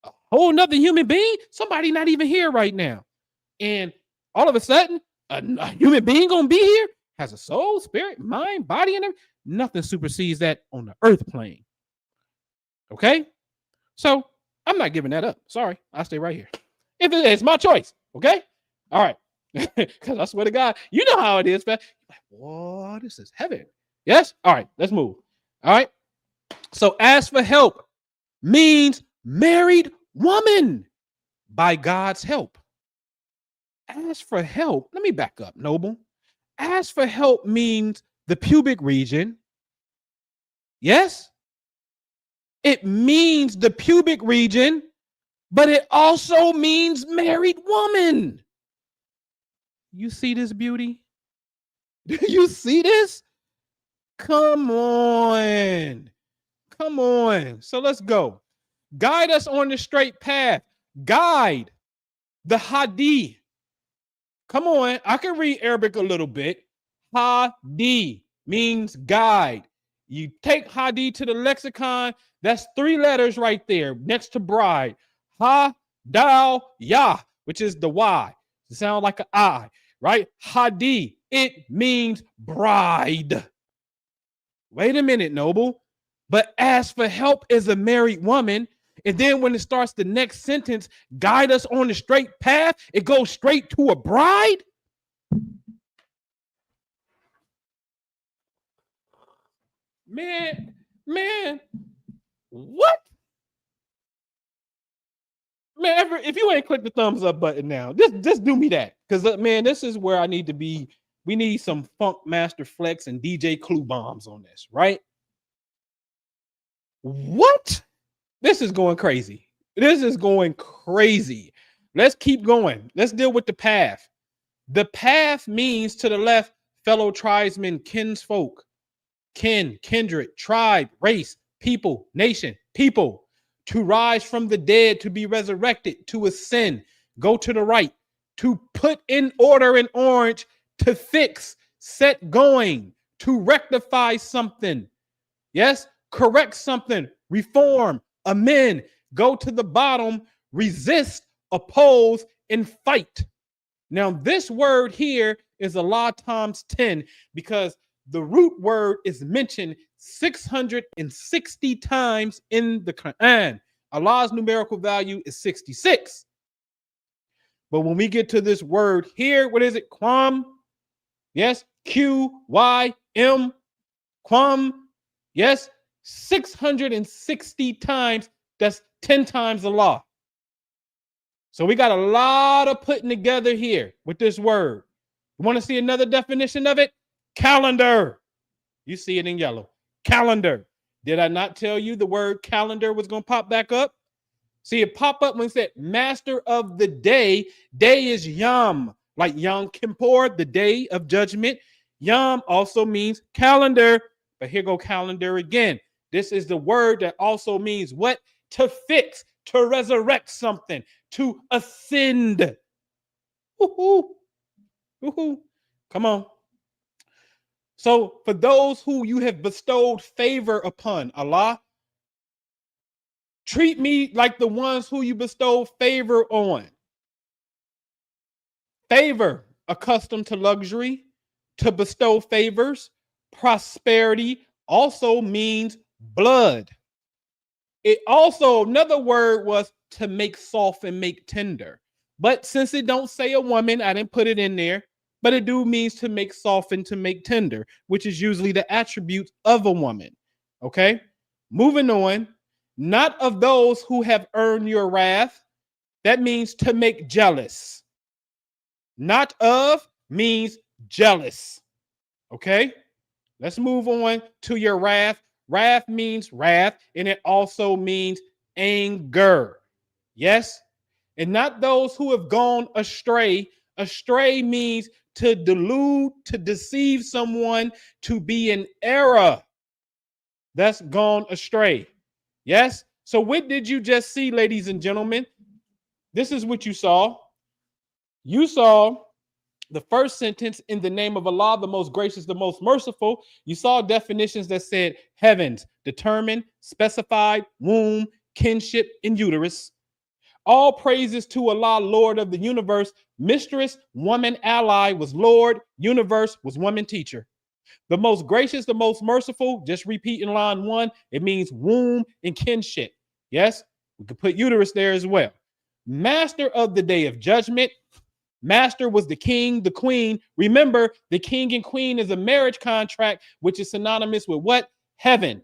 A whole nother human being, somebody not even here right now. And all of a sudden, a human being gonna be here, has a soul, spirit, mind, body, and everything. Nothing supersedes that on the earth plane. Okay? So I'm not giving that up. Sorry, I'll stay right here. If it's my choice, okay? All right. Because I swear to God, you know how it is, man. Like, whoa, this is heaven. Yes? All right, let's move. All right. So ask for help means married woman by God's help. Ask for help. Let me back up, Noble. Ask for help means the pubic region Yes, it means the pubic region, but it also means married woman. You see this beauty? You see this? Come on. Come on. So let's go. Guide us on the straight path. Guide the hadith. Come on. I can read Arabic a little bit. Hadith means guide. You take hadith to the lexicon. That's 3 letters right there next to bride. Ha, dal, ya, which is the Y. It sounds like an I, right? Hadith. It means bride. Wait a minute, Noble. But ask for help as a married woman. And then when it starts the next sentence, guide us on the straight path, it goes straight to a bride. Man, what? Man, if you ain't clicked the thumbs up button now, just do me that. Because, man, this is where I need to be. We need some Funk Master Flex and DJ Clue bombs on this, right? What? This is going crazy. This is going crazy. Let's keep going. Let's deal with the path. The path means to the left, fellow tribesmen, kinsfolk, kin, kindred, tribe, race, people, nation, people. To rise from the dead, to be resurrected, to ascend, go to the right, to put in order in orange, to fix, set going, to rectify something. Yes, correct something, reform, amend, go to the bottom, resist, oppose, and fight. Now, this word here is Allah times 10 because the root word is mentioned 660 times in the Quran. Allah's numerical value is 66. But when we get to this word here, what is it? Qam. Yes. Q-Y-M. Qam. Yes. 660 times. That's 10 times Allah. So we got a lot of putting together here with this word. You want to see another definition of it? Calendar. You see it in yellow. Calendar. Did I not tell you the word calendar was going to pop back up? See, it pop up when it said master of the day. Day is Yom, like Yom Kippur, the day of judgment. Yom also means calendar. But here go calendar again. This is the word that also means what? To fix, to resurrect something, to ascend. Woo-hoo. Woo-hoo. Come on. So for those who you have bestowed favor upon, Allah, treat me like the ones who you bestow favor on. Favor, accustomed to luxury, to bestow favors. Prosperity also means blood. It also, another word was to make soft and make tender. But since it don't say a woman, I didn't put it in there. But it do means to make soft and to make tender, which is usually the attribute of a woman. Okay, moving on. Not of those who have earned your wrath. That means to make jealous. Not of means jealous. Okay, let's move on to your wrath. Wrath means wrath, and it also means anger. Yes, and not those who have gone astray. Astray means to delude, to deceive someone, to be in error. That's gone astray. Yes? So what did you just see, ladies and gentlemen? This is what you saw. You saw the first sentence, in the name of Allah, the most gracious, the most merciful. You saw definitions that said heavens, determined, specified, womb, kinship, and uterus. All praises to Allah, Lord of the universe. Mistress, woman, ally was Lord. Universe was woman, teacher. The most gracious, the most merciful, just repeat in line 1, it means womb and kinship. Yes, we could put uterus there as well. Master of the day of judgment. Master was the king, the queen. Remember, the king and queen is a marriage contract, which is synonymous with what? Heaven.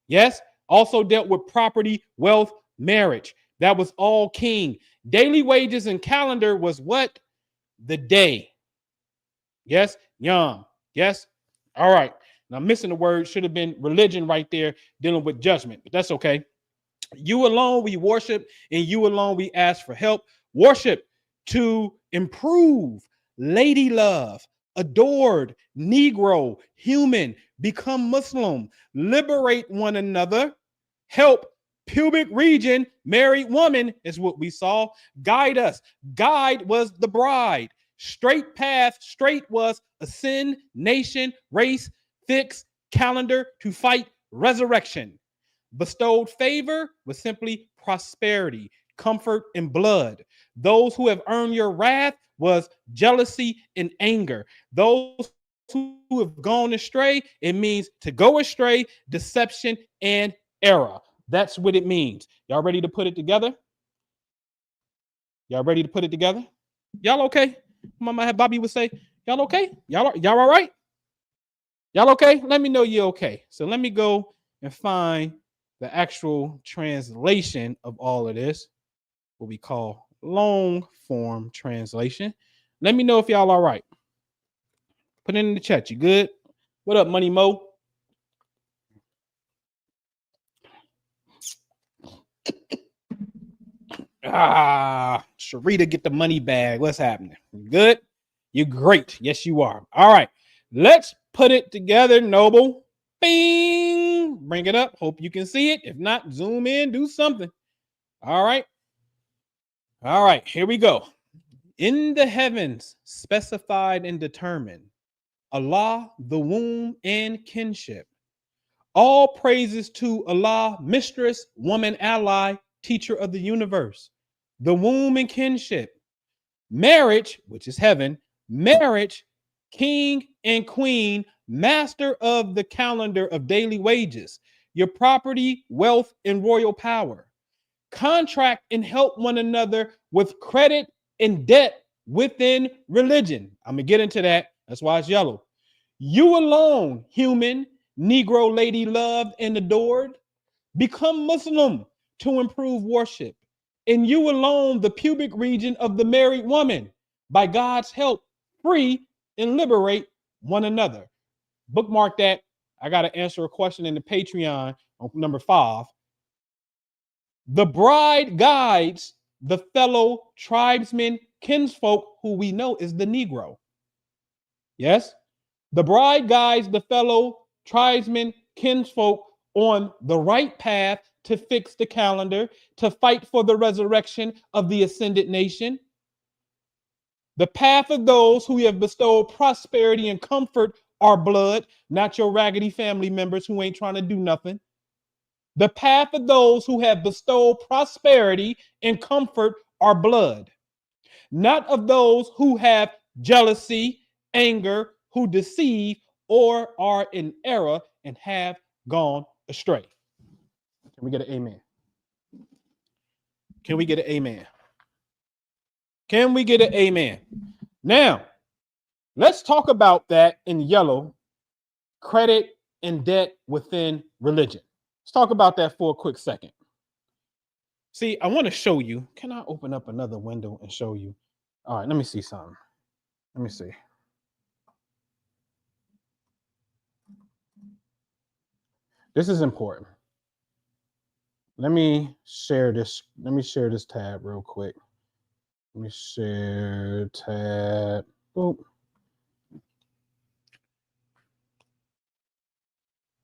Yes, also dealt with property, wealth, marriage. That was all king. Daily wages and calendar was what? The day. Yes, Yom. Yes. All right. And I'm missing the word, should have been religion right there, dealing with judgment, but that's okay. You alone we worship, and you alone we ask for help. Worship to improve, lady love, adored, Negro, human, become Muslim, liberate one another, help, pubic region, married woman is what we saw, guide us. Guide was the bride. Straight path, straight was ascend, nation, race, fix, calendar to fight, resurrection. Bestowed favor was simply prosperity, comfort, and blood. Those who have earned your wrath was jealousy and anger. Those who have gone astray, it means to go astray, deception, and error. That's what it means. Y'all ready to put it together? Y'all ready to put it together? Y'all okay? Mama Bobby would say, y'all okay? Y'all all right? Y'all okay? Let me know you're okay. So let me go and find the actual translation of all of this, what we call long form translation. Let me know if y'all all right. Put it in the chat. You good? What up, Money Mo? Sharita, get the money bag. What's happening? You good? You're great. Yes, you are. All right. Let's put it together, Noble. Bing. Bring it up. Hope you can see it. If not, zoom in, do something. All right. All right. Here we go. In the heavens, specified and determined, Allah, the womb and kinship. All praises to Allah, mistress, woman, ally, teacher of the universe. The womb and kinship. Marriage, which is heaven. Marriage, king and queen, master of the calendar of daily wages. Your property, wealth, and royal power. Contract and help one another with credit and debt within religion. I'm going to get into that. That's why it's yellow. You alone, human, Negro, lady loved and adored, become Muslim to improve worship. And you alone, the pubic region of the married woman, by God's help, free and liberate one another. Bookmark that. I got to answer a question in the Patreon on number 5. The bride guides the fellow tribesmen, kinsfolk, who we know is the Negro. Yes? The bride guides the fellow tribesmen, kinsfolk on the right path to fix the calendar, to fight for the resurrection of the ascended nation. The path of those who have bestowed prosperity and comfort are blood, not your raggedy family members who ain't trying to do nothing. The path of those who have bestowed prosperity and comfort are blood, not of those who have jealousy, anger, who deceive or are in error and have gone astray. Can we get an amen? Can we get an amen? Can we get an amen? Now, let's talk about that in yellow, credit and debt within religion. Let's talk about that for a quick second. See, I want to show you. Can I open up another window and show you? All right, let me see something. Let me see. This is important. Let me share this. Let me share this tab real quick. Let me share tab. Boop.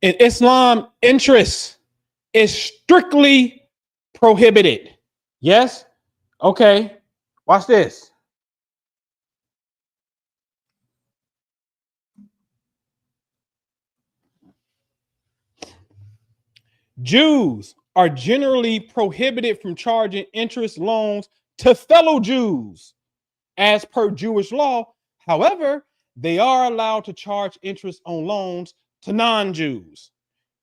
In Islam, interest is strictly prohibited. Yes? Okay. Watch this. Jews are generally prohibited from charging interest loans to fellow Jews as per Jewish law. However, they are allowed to charge interest on loans to non-Jews.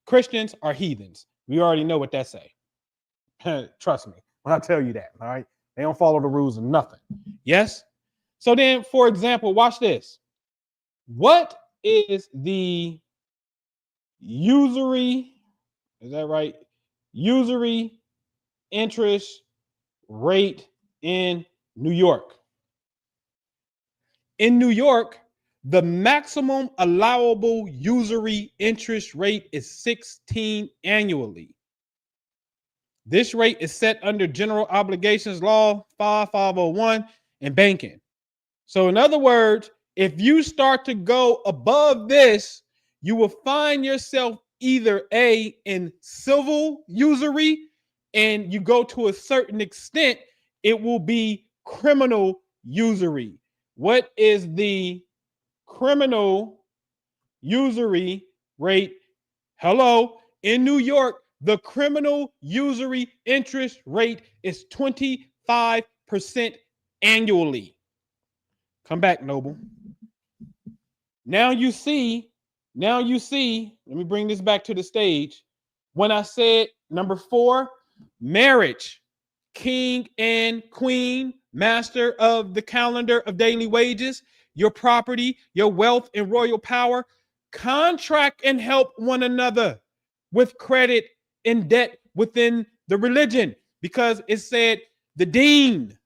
Christians are heathens. We already know what that say. Trust me when I tell you that. All right. They don't follow the rules of nothing. Yes. So then, for example, watch this. What is the usury? Is that right? Usury interest rate in New York. In New York, The maximum allowable usury interest rate is 16 annually. This rate is set under General Obligations Law 5501 and banking. So in other words, if you start to go above this, you will find yourself either A, in civil usury, and you go to a certain extent, it will be criminal usury. What is the criminal usury rate? Hello, in New York, the criminal usury interest rate is 25% annually. Come back, Noble. Now you see, let me bring this back to the stage. When I said number 4, marriage, king and queen, master of the calendar of daily wages, your property, your wealth, and royal power, contract and help one another with credit and debt within the religion, because it said the deen,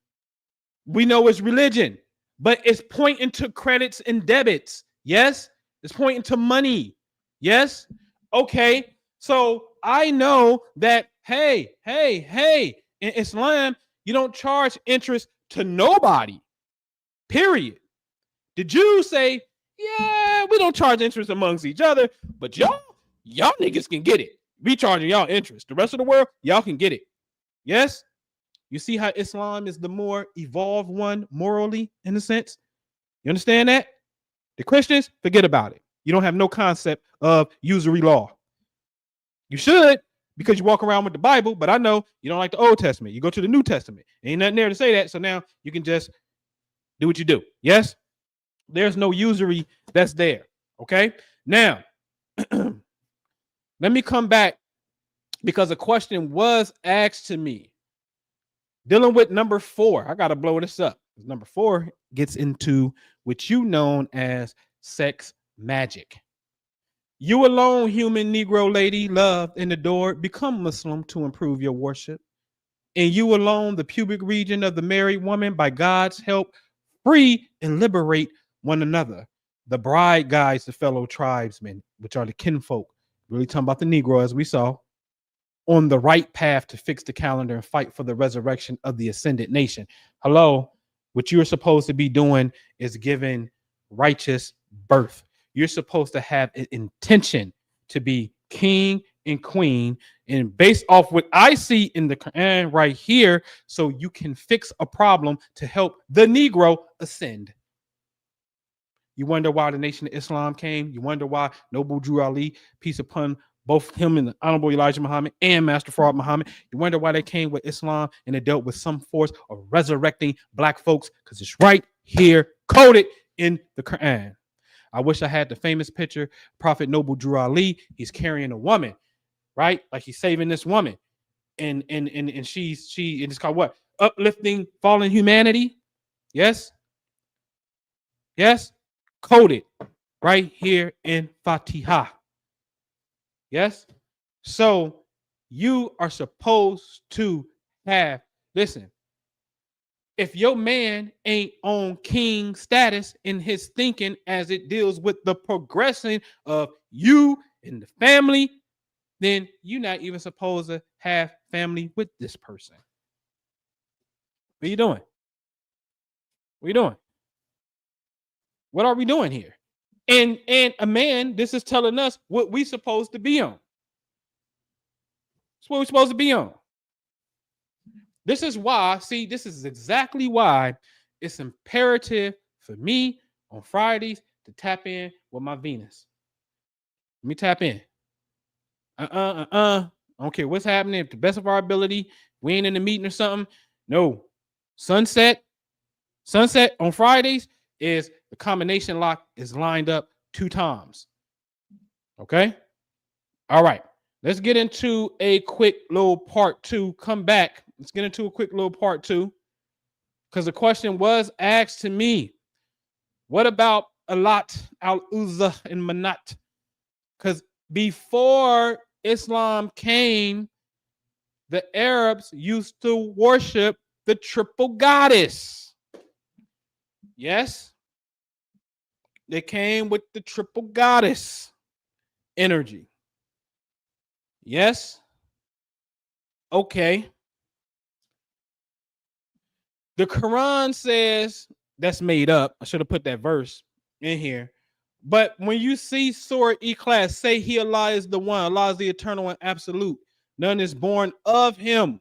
we know it's religion, but it's pointing to credits and debits. Yes, it's pointing to money. Yes. Okay. So I know that, hey, in Islam, you don't charge interest to nobody, period. The Jews say, yeah, we don't charge interest amongst each other, but y'all niggas can get it. We charging y'all interest. The rest of the world, y'all can get it. Yes. You see how Islam is the more evolved one morally, in a sense? You understand that? The Christians, forget about it. You don't have no concept of usury law. You should, because you walk around with the Bible, but I know you don't like the Old Testament. You go to the New Testament. Ain't nothing there to say that, so now you can just do what you do. Yes? There's no usury that's there. Okay? Now, let me come back, because a question was asked to me dealing with number 4. I got to blow this up. Number 4 gets into what you known as sex magic. You alone, human Negro lady, loved and adored, become Muslim to improve your worship. And you alone, the pubic region of the married woman, by God's help, free and liberate one another. The bride guides the fellow tribesmen, which are the kinfolk, really talking about the Negro, as we saw, on the right path to fix the calendar and fight for the resurrection of the ascended nation. Hello, what you're supposed to be doing is giving righteous birth. You're supposed to have an intention to be king and queen, and based off what I see in the Quran right here, so you can fix a problem to help the Negro ascend. You wonder why the Nation of Islam came. You wonder why Noble Drew Ali, peace upon both him and the Honorable Elijah Muhammad and Master Farad Muhammad. You wonder why they came with Islam and it dealt with some force of resurrecting black folks, because it's right here coded in the Quran. I wish I had the famous picture, Prophet Noble Drew Ali. He's carrying a woman, right? Like he's saving this woman. And it's called what? Uplifting fallen humanity. Yes. Yes. Coded right here in Fātiḥah. Yes. So you are supposed to have, listen, if your man ain't on king status in his thinking as it deals with the progression of you and the family, then you're not even supposed to have family with this person. What are you doing? What are you doing? What are we doing here? And a man, this is telling us what we supposed to be on. It's what we're supposed to be on. This is why, see, this is exactly why it's imperative for me on Fridays to tap in with my Venus. Let me tap in. I don't care what's happening. To the best of our ability, we ain't in the meeting or something. No. Sunset on Fridays is the combination lock is lined up 2 times. Okay? All right. Let's get into a quick little part 2. Come back. Let's get into a quick little part 2. Because the question was asked to me. What about Alat, Al-Uzza, and Manat? Because before Islam came, the Arabs used to worship the triple goddess. Yes? They came with the triple goddess energy. Yes? Okay. The Quran says that's made up. I should have put that verse in here. But when you see Surah Ikhlas say He, Allah is the one, Allah is the eternal and absolute, none is born of Him,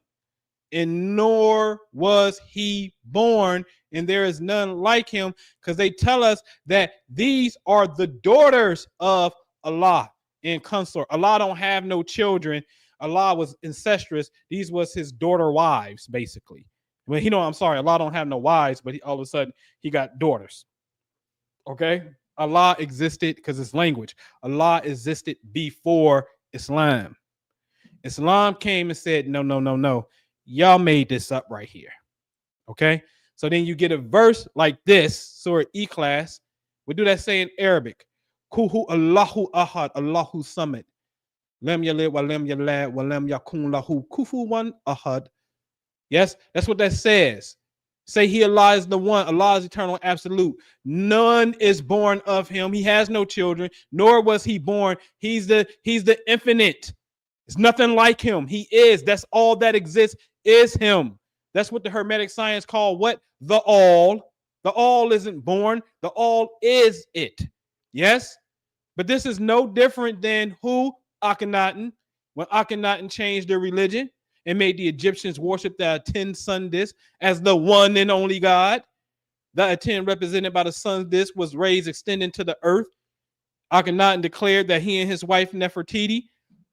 and nor was He born, and there is none like Him, because they tell us that these are the daughters of Allah in consort. Allah don't have no children. Allah was incestuous. These was His daughter wives, basically. Well, I'm sorry, Allah don't have no wives, but all of a sudden He got daughters. Okay? Allah existed, because it's language. Allah existed before Islam. Islam came and said, no, no, no, no. Y'all made this up right here. Okay? So then you get a verse like this, Surah Ikhlas. We do that say in Arabic. Kuhu Allahu Ahad, Allahu Samad. Lam yalid wa lam yalad wa lam yakun lahu kufuwan ahad. Yes, that's what that says. Say He, Allah is the one. Allah is eternal and absolute. None is born of Him. He has no children, nor was He born. He's the infinite. It's nothing like Him. He is. That's all that exists is Him. That's what the Hermetic science call what? The all. The all isn't born. The all is it. Yes? But this is no different than who? Akhenaten. When Akhenaten changed their religion and made the Egyptians worship the Aten sun disk as the one and only God. The Aten, represented by the sun disk, was raised extending to the earth. Akhenaten declared that he and his wife Nefertiti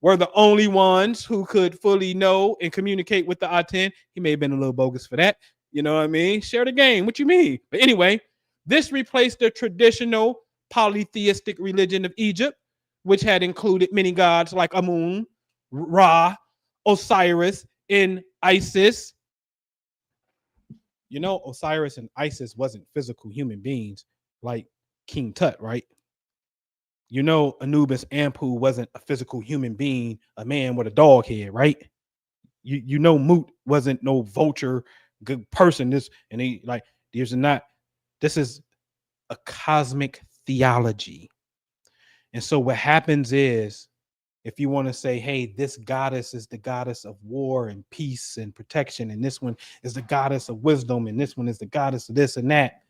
were the only ones who could fully know and communicate with the Aten. He may have been a little bogus for that. You know what I mean? Share the game. What you mean? But anyway, this replaced the traditional polytheistic religion of Egypt, which had included many gods like Amun, Ra, Osiris, and Isis. You know, Osiris and Isis wasn't physical human beings like King Tut, right? You know, Anubis Ampu wasn't a physical human being, a man with a dog head, right? You know, Mut wasn't no vulture good person. This is a cosmic theology. And so what happens is, if you want to say, hey, this goddess is the goddess of war and peace and protection, and this one is the goddess of wisdom, and this one is the goddess of this and that,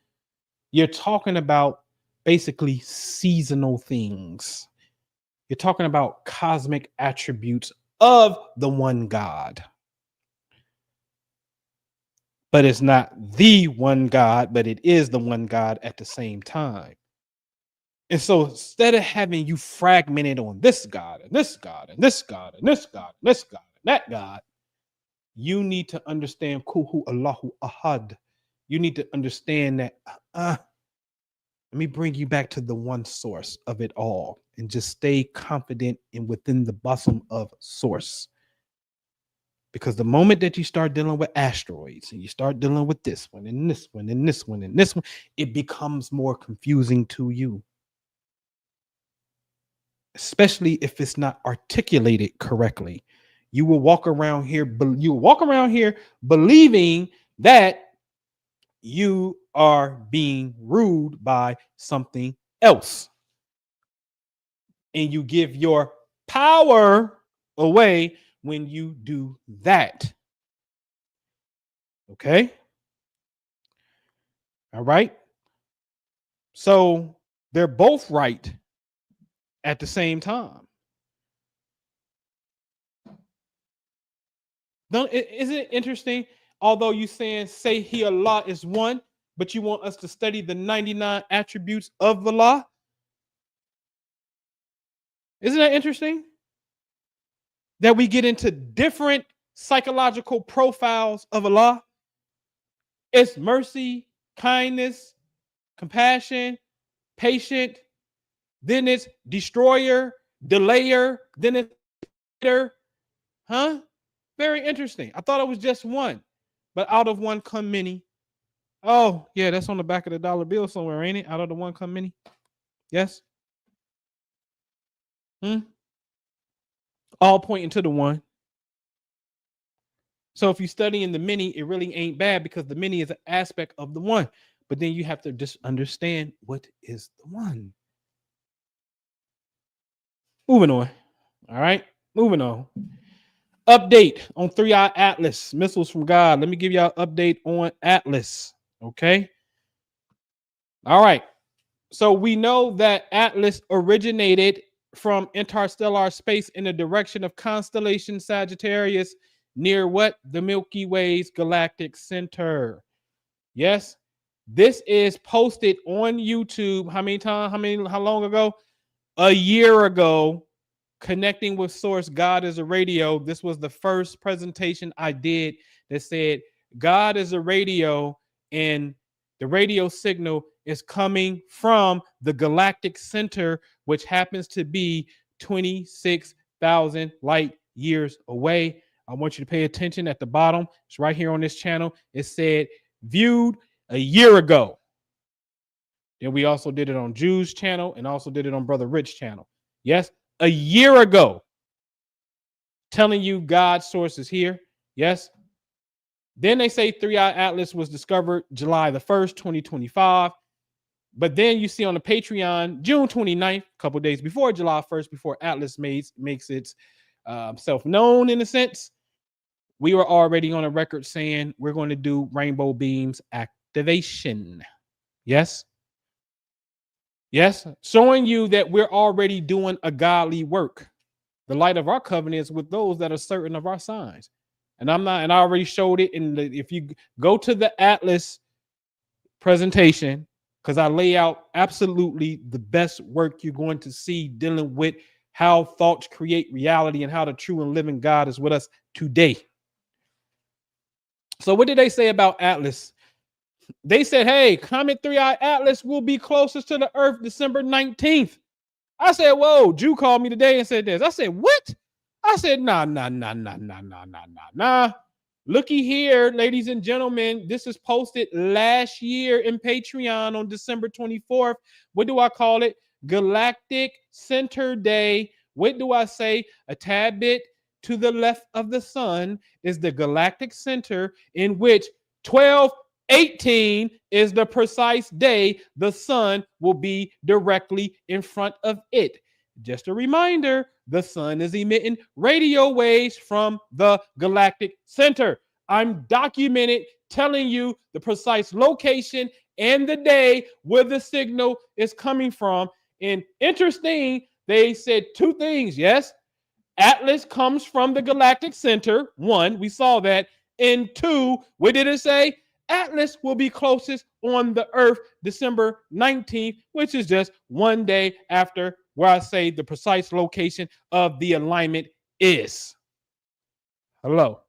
you're talking about basically seasonal things. You're talking about cosmic attributes of the one God. But it's not the one God, but it is the one God at the same time. And so instead of having you fragmented on this God and this God and this God and this God and this God and that God, you need to understand Kuhu Allahu Ahad. You need to understand that let me bring you back to the one source of it all and just stay confident and within the bosom of source. Because the moment that you start dealing with asteroids and you start dealing with this one and this one and this one and this one, it becomes more confusing to you. Especially if it's not articulated correctly. You will walk around here believing that you are being ruled by something else. And you give your power away when you do that. Okay? All right? So they're both right at the same time. Isn't it interesting? Although you say He, Allah is one, but you want us to study the 99 attributes of Allah. Isn't that interesting? That we get into different psychological profiles of Allah. It's mercy, kindness, compassion, patient, then it's destroyer, delayer, then it's later. Huh? Very interesting. I thought it was just one, but out of one come many. Oh, yeah, that's on the back of the dollar bill somewhere, ain't it? Out of the one come many. Yes. All pointing to the one. So if you study in the many, it really ain't bad because the many is an aspect of the one. but then you have to just understand what is the one. Moving on. All right, moving on. Update on 3-Eye Atlas, missiles from God. Let me give y'all an update on Atlas. Okay. All right. So we know that Atlas originated from interstellar space in the direction of constellation Sagittarius near what? The Milky Way's galactic center. Yes. This is posted on YouTube. How many times? How long ago? A year ago. Connecting with Source, God is a radio. This was the first presentation I did that said God is a radio, and the radio signal is coming from the galactic center, which happens to be 26,000 light years away. I want you to pay attention at the bottom. It's right here on this channel. It said viewed a year ago. Then we also did it on Jew's channel and also did it on Brother Rich channel. Yes. A year ago, telling you God's source is here. Yes. Then they say 3-Eye Atlas was discovered July the 1st, 2025. But then you see on the Patreon, June 29th, a couple days before July 1st, before Atlas makes its self known in a sense, we were already on a record saying we're going to do rainbow beams activation. Yes. Yes, showing you that we're already doing a godly work. The light of our covenant is with those that are certain of our signs. And I already showed it if you go to the Atlas presentation, because I lay out absolutely the best work you're going to see dealing with how thoughts create reality and how the true and living God is with us today. So what did they say about Atlas? They said, hey, Comet 3-Eye Atlas will be closest to the Earth December 19th. I said, whoa, Jew called me today and said this. I said, what? I said, nah. Looky here, ladies and gentlemen. This is posted last year in Patreon on December 24th. What do I call it? Galactic Center Day. What do I say? A tad bit to the left of the sun is the galactic center in which 12/18 is the precise day the sun will be directly in front of it. Just a reminder, the sun is emitting radio waves from the galactic center. I'm documented telling you the precise location and the day where the signal is coming from. And interesting, they said two things. Yes, Atlas comes from the galactic center. One, we saw that. And two, what did it say? Atlas will be closest on the Earth December 19th, which is just one day after where I say the precise location of the alignment is. Hello.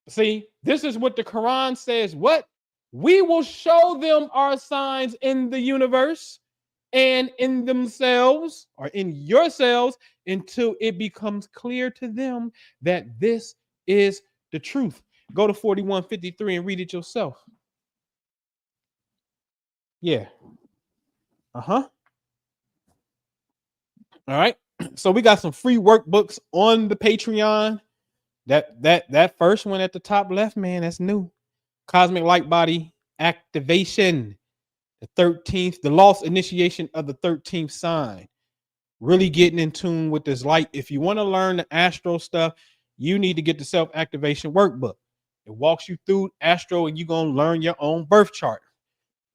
See, this is what the Quran says. What? We will show them our signs in the universe and in themselves or in yourselves until it becomes clear to them that this is the truth. Go to 4153 and read it yourself. Yeah. All right. So we got some free workbooks on the Patreon. That first one at the top left, man, that's new. Cosmic Light Body Activation. The 13th, the lost initiation of the 13th sign. Really getting in tune with this light. If you want to learn the astro stuff, you need to get the self-activation workbook. It walks you through astro and you're going to learn your own birth chart.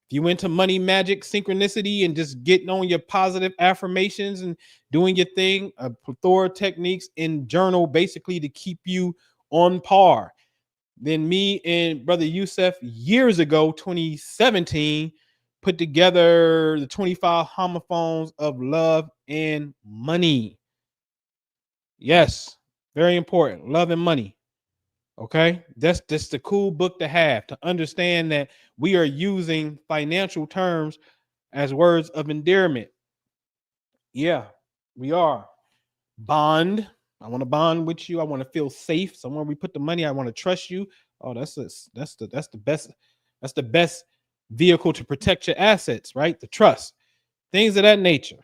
If you into money, magic, synchronicity, and just getting on your positive affirmations and doing your thing, a plethora of techniques in journal basically to keep you on par. Then me and Brother Yusef years ago, 2017, put together the 25 homophones of love and money. Yes, very important. Love and money. Okay, that's the cool book to have, to understand that we are using financial terms as words of endearment. Yeah, we are. Bond. I want to bond with you. I want to feel safe. Somewhere we put the money, I want to trust you. Oh, that's the best vehicle to protect your assets, right? The trust, things of that nature,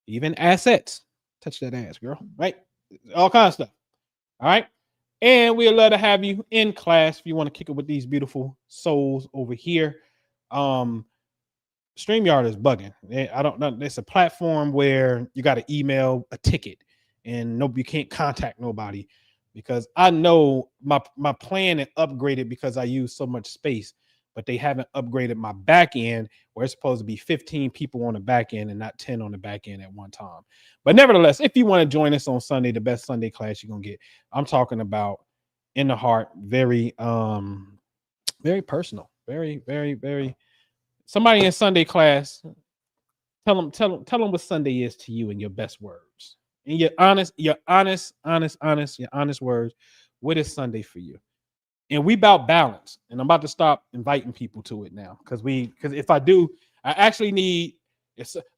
even assets. Touch that ass, girl, right? All kinds of stuff. All right. And we'd love to have you in class if you want to kick it with these beautiful souls over here. StreamYard is bugging. I don't know. It's a platform where you got to email a ticket and nope, you can't contact nobody because I know my plan is upgraded because I use so much space, but they haven't upgraded my back end where it's supposed to be 15 people on the back end and not 10 on the back end at one time. But nevertheless, if you want to join us on Sunday, the best Sunday class you're going to get, I'm talking about in the heart, very personal, very. Somebody in Sunday class, tell them what Sunday is to you in your best words. In your honest words. What is Sunday for you? And we about balance. And I'm about to stop inviting people to it now. Because if I do, I actually need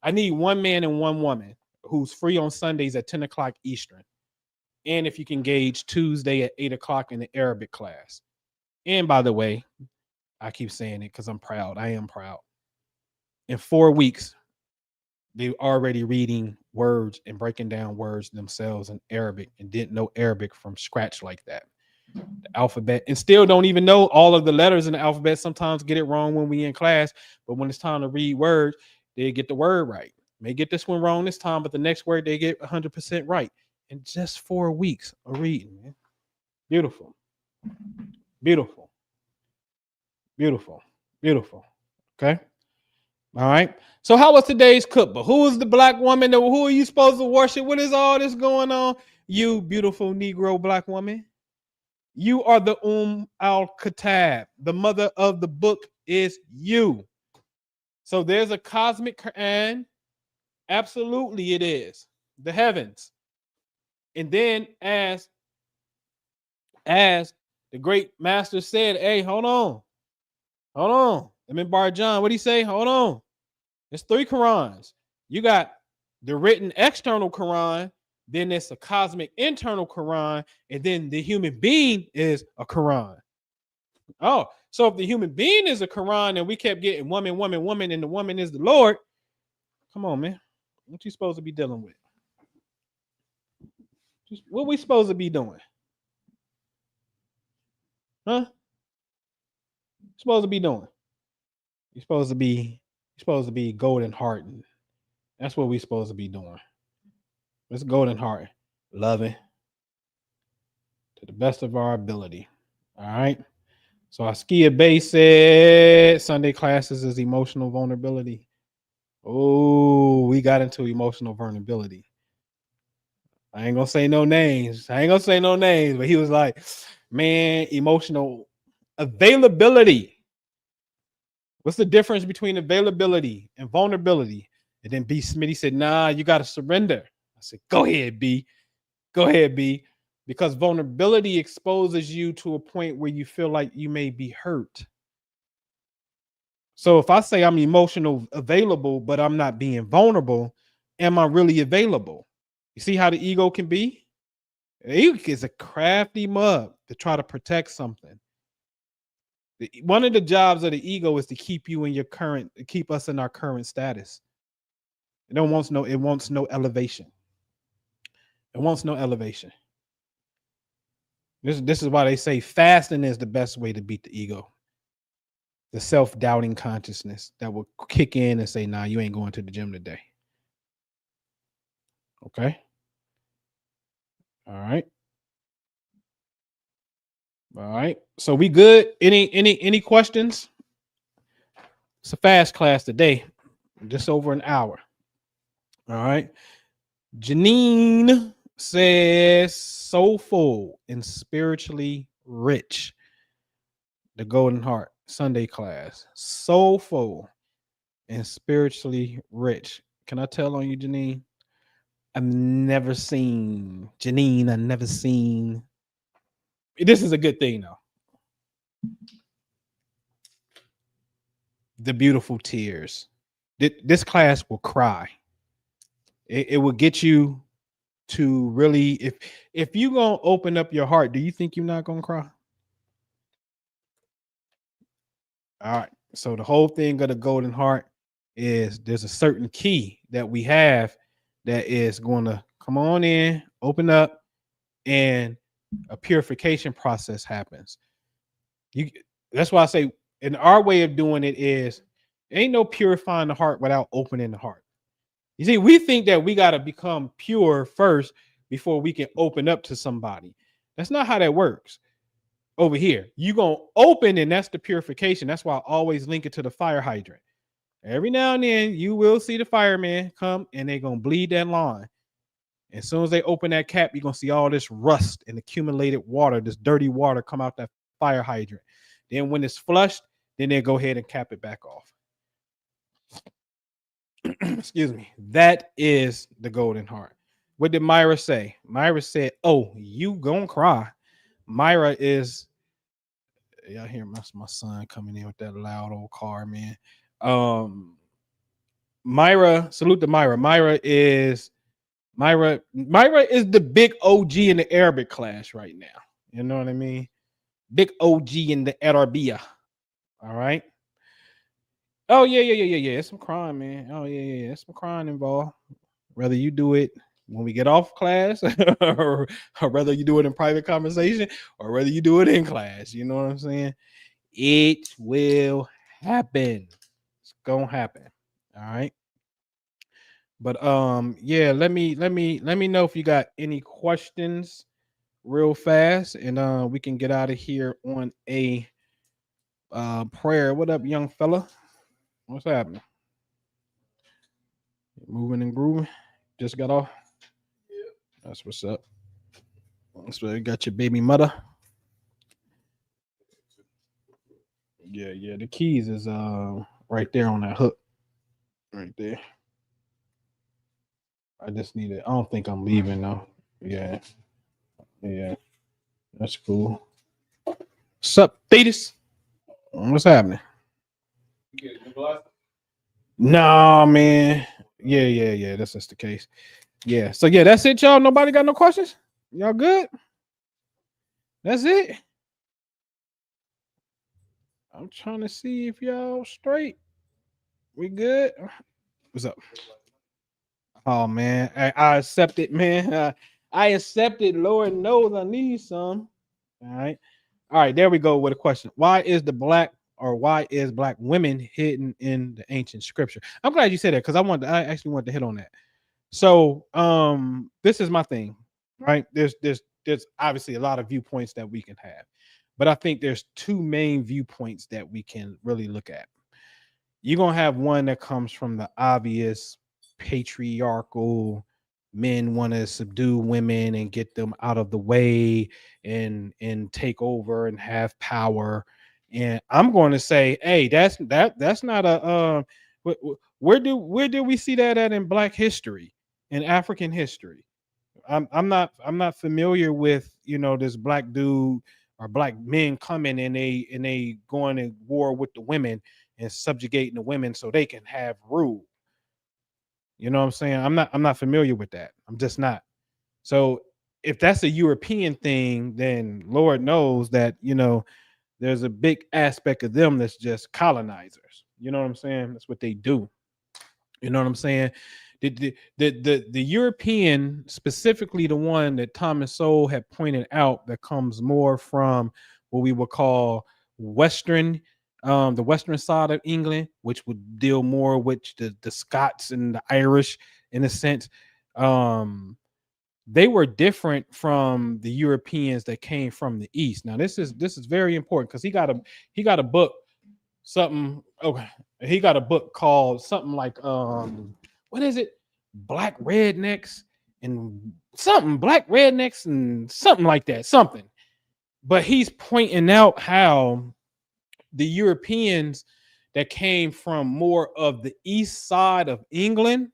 one man and one woman who's free on Sundays at 10 o'clock Eastern. And if you can gauge Tuesday at 8 o'clock in the Arabic class. And by the way, I keep saying it because I'm proud. I am proud. In 4 weeks, they're already reading words and breaking down words themselves in Arabic and didn't know Arabic from scratch like that. The alphabet, and still don't even know all of the letters in the alphabet. Sometimes get it wrong when we in class, but when it's time to read words, they get the word right. May get this one wrong this time, but the next word they get 100% right. In just 4 weeks of reading, man. Beautiful. Beautiful. Beautiful. Beautiful. Okay. All right. So how was today's cookbook? Who is the black woman? Who are you supposed to worship? What is all this going on? You beautiful Negro black woman. You are the al-Kitāb. The mother of the book is you. So there's a cosmic Quran. Absolutely it is. The heavens. And then as the great master said, hey, hold on. I'm in Bar John. What do you say? Hold on. There's 3 Qurans. You got the written external Quran, then there's a cosmic internal Quran, and then the human being is a Quran. Oh, so if the human being is a Quran and we kept getting woman, and the woman is the Lord, come on, man. What you supposed to be dealing with? What we supposed to be doing? Huh? Supposed to be doing? You're supposed to be golden hearted. That's what we're supposed to be doing. It's golden heart, loving to the best of our ability. All right. So Askia Bay said Sunday classes is emotional vulnerability. Oh, we got into emotional vulnerability. I ain't gonna say no names, but he was like, man, emotional availability. What's the difference between availability and vulnerability? And then B. Smitty said, nah, you got to surrender. I said, go ahead, B. Because vulnerability exposes you to a point where you feel like you may be hurt. So if I say I'm emotional available, but I'm not being vulnerable, am I really available? You see how the ego can be? The ego is a crafty mug to try to protect something. One of the jobs of the ego is to keep you in your keep us in our current status. It wants no elevation. It wants no elevation. This is why they say fasting is the best way to beat the ego. The self-doubting consciousness that will kick in and say, nah, you ain't going to the gym today. Okay. All right. All right. So we good? Any questions? It's a fast class today. Just over an hour. All right. Janine says soulful and spiritually rich. The Golden Heart Sunday class. Soulful and spiritually rich. Can I tell on you, Janine? I've never seen Janine. I've never seen. This is a good thing, though. The beautiful tears. This class will cry. It will get you to really, if you're gonna open up your heart, do you think you're not gonna cry? All right. So the whole thing of the Golden Heart is there's a certain key that we have that is going to come on in, open up, and a purification process happens. That's why I say, in our way of doing it is, ain't no purifying the heart without opening the heart. You see, we think that we got to become pure first before we can open up to somebody. That's not how that works. Over here, you gonna open, and that's the purification. That's why I always link it to the fire hydrant. Every now and then you will see the fireman come and they're gonna bleed that line. As soon as they open that cap, you're gonna see all this rust and accumulated water, this dirty water come out that fire hydrant. Then when it's flushed, then they go ahead and cap it back off. Excuse me. That is the golden heart. What did Myra say? Myra said, "Oh, you gonna cry." Myra is, y'all hear my son coming in with that loud old car, man. Myra, salute to Myra. Myra is the big OG in the Arabic class right now. You know what I mean? Big OG in the Arabia. All right. Oh, yeah. It's some crime, man. Oh, yeah. It's some crime involved. Whether you do it when we get off class or whether you do it in private conversation or whether you do it in class. You know what I'm saying? It will happen. It's gonna happen. All right. But yeah, let me know if you got any questions real fast, and we can get out of here on a prayer. What up, young fella? What's happening? Moving and grooving. Just got off. That's what's up. That's what you got, your baby mother. Yeah. The keys is right there on that hook. Right there. I just need it. I don't think I'm leaving though. Yeah. That's cool. Sup, Thetis? What's happening? Nah, man. Yeah. That's just the case. Yeah. So yeah, that's it, y'all. Nobody got no questions? Y'all good? That's it. I'm trying to see if y'all straight. We good? What's up? Oh man, I accept it, man. I accept it. Lord knows I need some. All right. There we go with a question. Why is black women hidden in the ancient scripture? I'm glad you said that because I actually wanted to hit on that. So this is my thing, right? There's obviously a lot of viewpoints that we can have, but I think there's two main viewpoints that we can really look at. You're gonna have one that comes from the obvious patriarchal, men want to subdue women and get them out of the way and take over and have power. And I'm going to say, hey, that's not a where do we see that at in Black history, in African history? I'm not familiar with, this black dude or black men coming and they going to war with the women and subjugating the women so they can have rule. You know what I'm saying? I'm not familiar with that. I'm just not. So if that's a European thing, then Lord knows that, there's a big aspect of them that's just colonizers. You know what I'm saying? That's what they do. You know what I'm saying? The European, specifically the one that Thomas Sowell had pointed out, that comes more from what we would call Western, the Western side of England, which would deal more with the Scots and the Irish in a sense. They were different from the Europeans that came from the East. Now, this is very important because he got a book, something. Okay, he got a book called something like what is it? Black rednecks and something like that, something. But he's pointing out how the Europeans that came from more of the east side of England,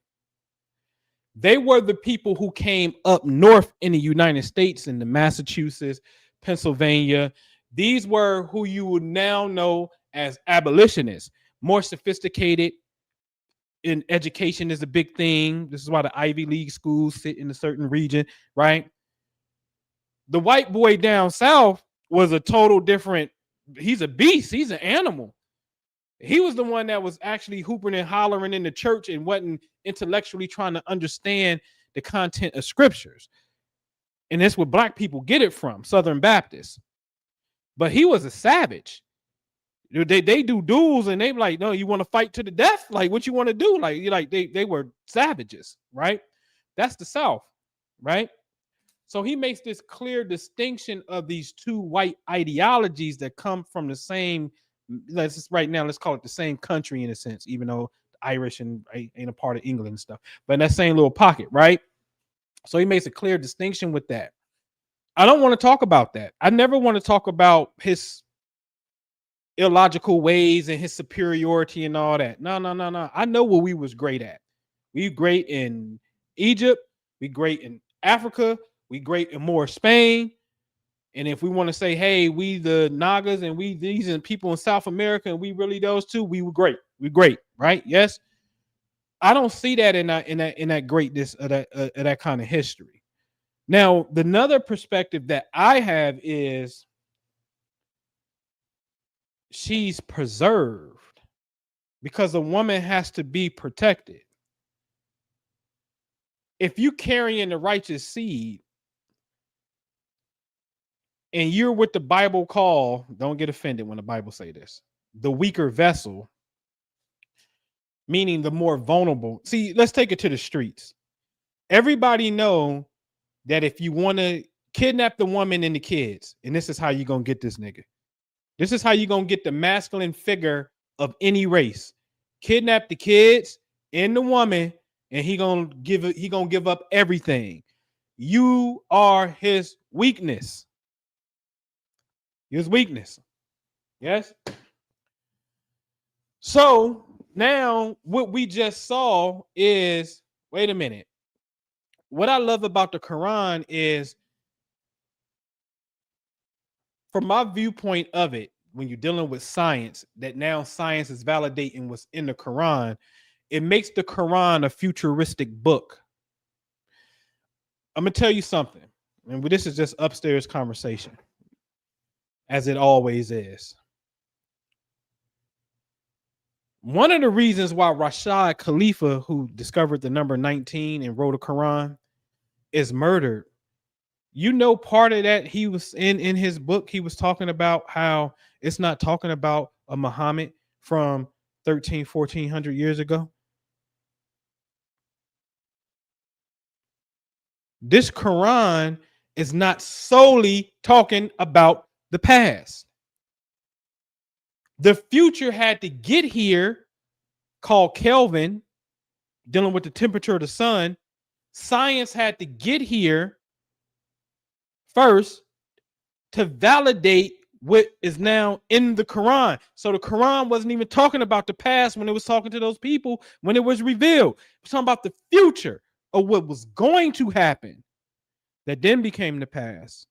they were the people who came up north in the United States, in the Massachusetts, Pennsylvania. These were who you would now know as abolitionists, more sophisticated in education is a big thing. This is why the Ivy League schools sit in a certain region, right? The white boy down south was a total different. He's a beast. He's an animal. He was the one that was actually hooping and hollering in the church and wasn't intellectually trying to understand the content of scriptures. And that's where black people get it from, Southern Baptists. But he was a savage. They do duels and they like, no, you want to fight to the death? Like, what you want to do? Like they were savages, right? That's the South, right? So he makes this clear distinction of these two white ideologies that come from the same, let's call it the same country in a sense, even though the Irish and ain't a part of England and stuff, but in that same little pocket, right? So he makes a clear distinction with that. I don't want to talk about that. I never want to talk about his illogical ways and his superiority and all that. No. I know what we was great at. We great in Egypt. We great in Africa. We great in more Spain. And if we want to say, hey, we the Nagas and we these and people in South America and we really those two, we were great. We're great, right? Yes. I don't see that in that greatness of that kind of history. Now, the another perspective that I have is she's preserved because a woman has to be protected. If you carrying the righteous seed and you're what the Bible call, don't get offended when the Bible say this, the weaker vessel, meaning the more vulnerable. See, let's take it to the streets. Everybody know that if you want to kidnap the woman and the kids, and this is how you're going to get this nigga. This is how you're going to get the masculine figure of any race. Kidnap the kids and the woman, and he going to give up everything. You are his weakness. His weakness. Yes? So now what we just saw is, wait a minute. What I love about the Quran is, from my viewpoint of it, when you're dealing with science, that now science is validating what's in the Quran, it makes the Quran a futuristic book. I'm going to tell you something, and this is just upstairs conversation, as it always is. One of the reasons why Rashad Khalifa, who discovered the number 19 and wrote a Quran, is murdered. You know, part of that, he was in his book, he was talking about how it's not talking about a Muhammad from 1400 years ago. This Quran is not solely talking about the past. The future had to get here, called Kelvin, dealing with the temperature of the sun. Science had to get here first to validate what is now in the Quran. So the Quran wasn't even talking about the past when it was talking to those people when it was revealed. It was talking about the future of what was going to happen that then became the past.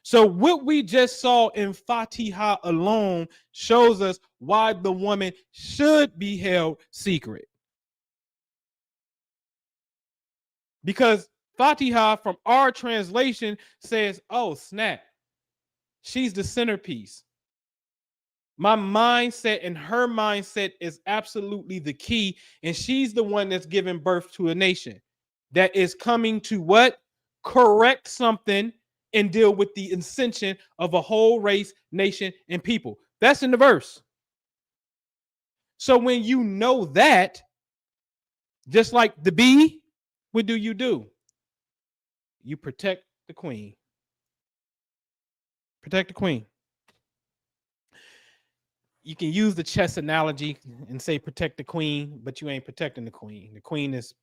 So what we just saw in Fātiḥah alone shows us why the woman should be held secret. Because Fātiḥah from our translation says, oh, snap, she's the centerpiece. My mindset and her mindset is absolutely the key. And she's the one that's giving birth to a nation that is coming to what? Correct something and deal with the ascension of a whole race, nation, and people. That's in the verse. So when you know that, just like the bee, what do? You protect the queen. Protect the queen. You can use the chess analogy and say protect the queen, but you ain't protecting the queen. The queen is,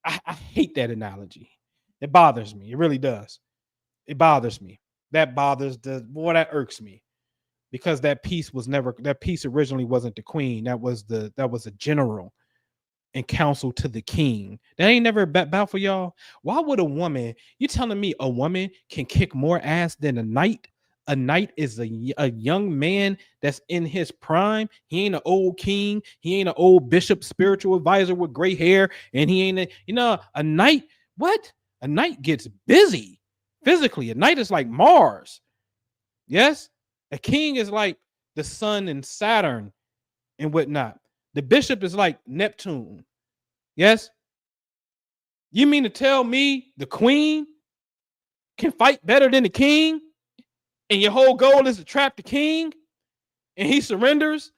I hate that analogy. It bothers me. It really does. It bothers me. That irks me. Because that piece originally wasn't the queen. That was a general and counsel to the king. That ain't never about for y'all. Why would a woman, you telling me a woman can kick more ass than a knight? A knight is a young man that's in his prime. He ain't an old king. He ain't an old bishop, spiritual advisor with gray hair. And he ain't a knight. What? A knight gets busy physically. A knight is like Mars. Yes? A king is like the sun and Saturn and whatnot. The bishop is like Neptune. Yes? You mean to tell me the queen can fight better than the king, and your whole goal is to trap the king and he surrenders?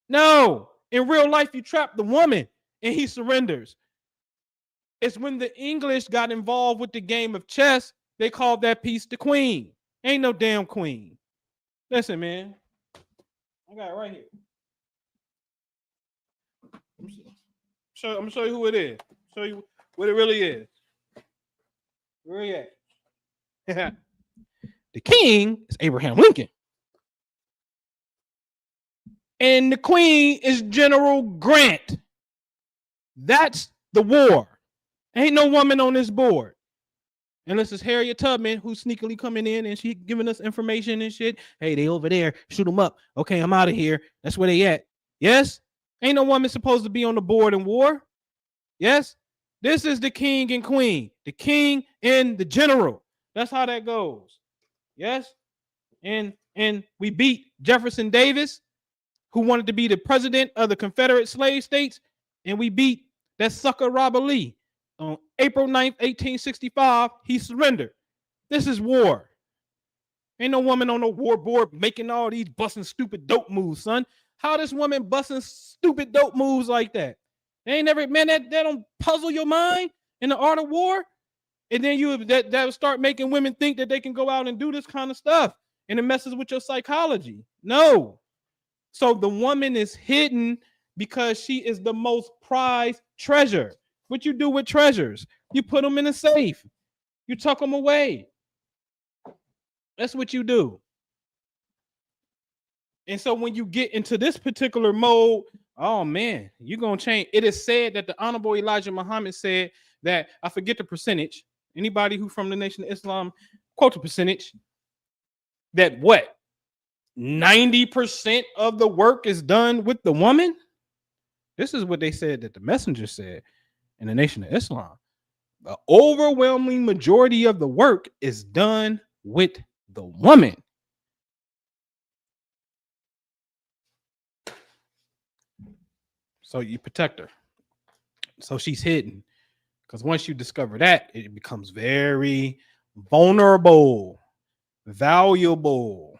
No. In real life, you trap the woman and he surrenders. It's when the English got involved with the game of chess, they called that piece the queen. Ain't no damn queen. Listen, man. I got it right here. I'm gonna show you who it is. Show you what it really is. Where you at? The king is Abraham Lincoln. And the queen is General Grant. That's the war. Ain't no woman on this board. Unless it's Harriet Tubman who's sneakily coming in and she giving us information and shit. Hey, they over there. Shoot them up. Okay, I'm out of here. That's where they at. Yes? Ain't no woman supposed to be on the board in war. Yes? This is the king and queen. The king and the general. That's how that goes. Yes? And we beat Jefferson Davis, who wanted to be the president of the Confederate slave states, and we beat that sucker Robert Lee. On April 9th, 1865, he surrendered. This is war. Ain't no woman on no war board making all these busting stupid dope moves, son. How this woman busting stupid dope moves like that? They ain't never, man, that don't puzzle your mind in the art of war. And then that will start making women think that they can go out and do this kind of stuff. And it messes with your psychology. No. So the woman is hidden because she is the most prized treasure. What you do with treasures? You put them in a safe. You tuck them away. That's what you do. And so when you get into this particular mode, oh man, you're going to change. It is said that the Honorable Elijah Muhammad said that, I forget the percentage. Anybody who from the Nation of Islam, quote the percentage, that what? 90% of the work is done with the woman? This is what they said that the messenger said in the Nation of Islam. The overwhelming majority of the work is done with the woman. So you protect her. So she's hidden. Because once you discover that, it becomes very vulnerable, valuable.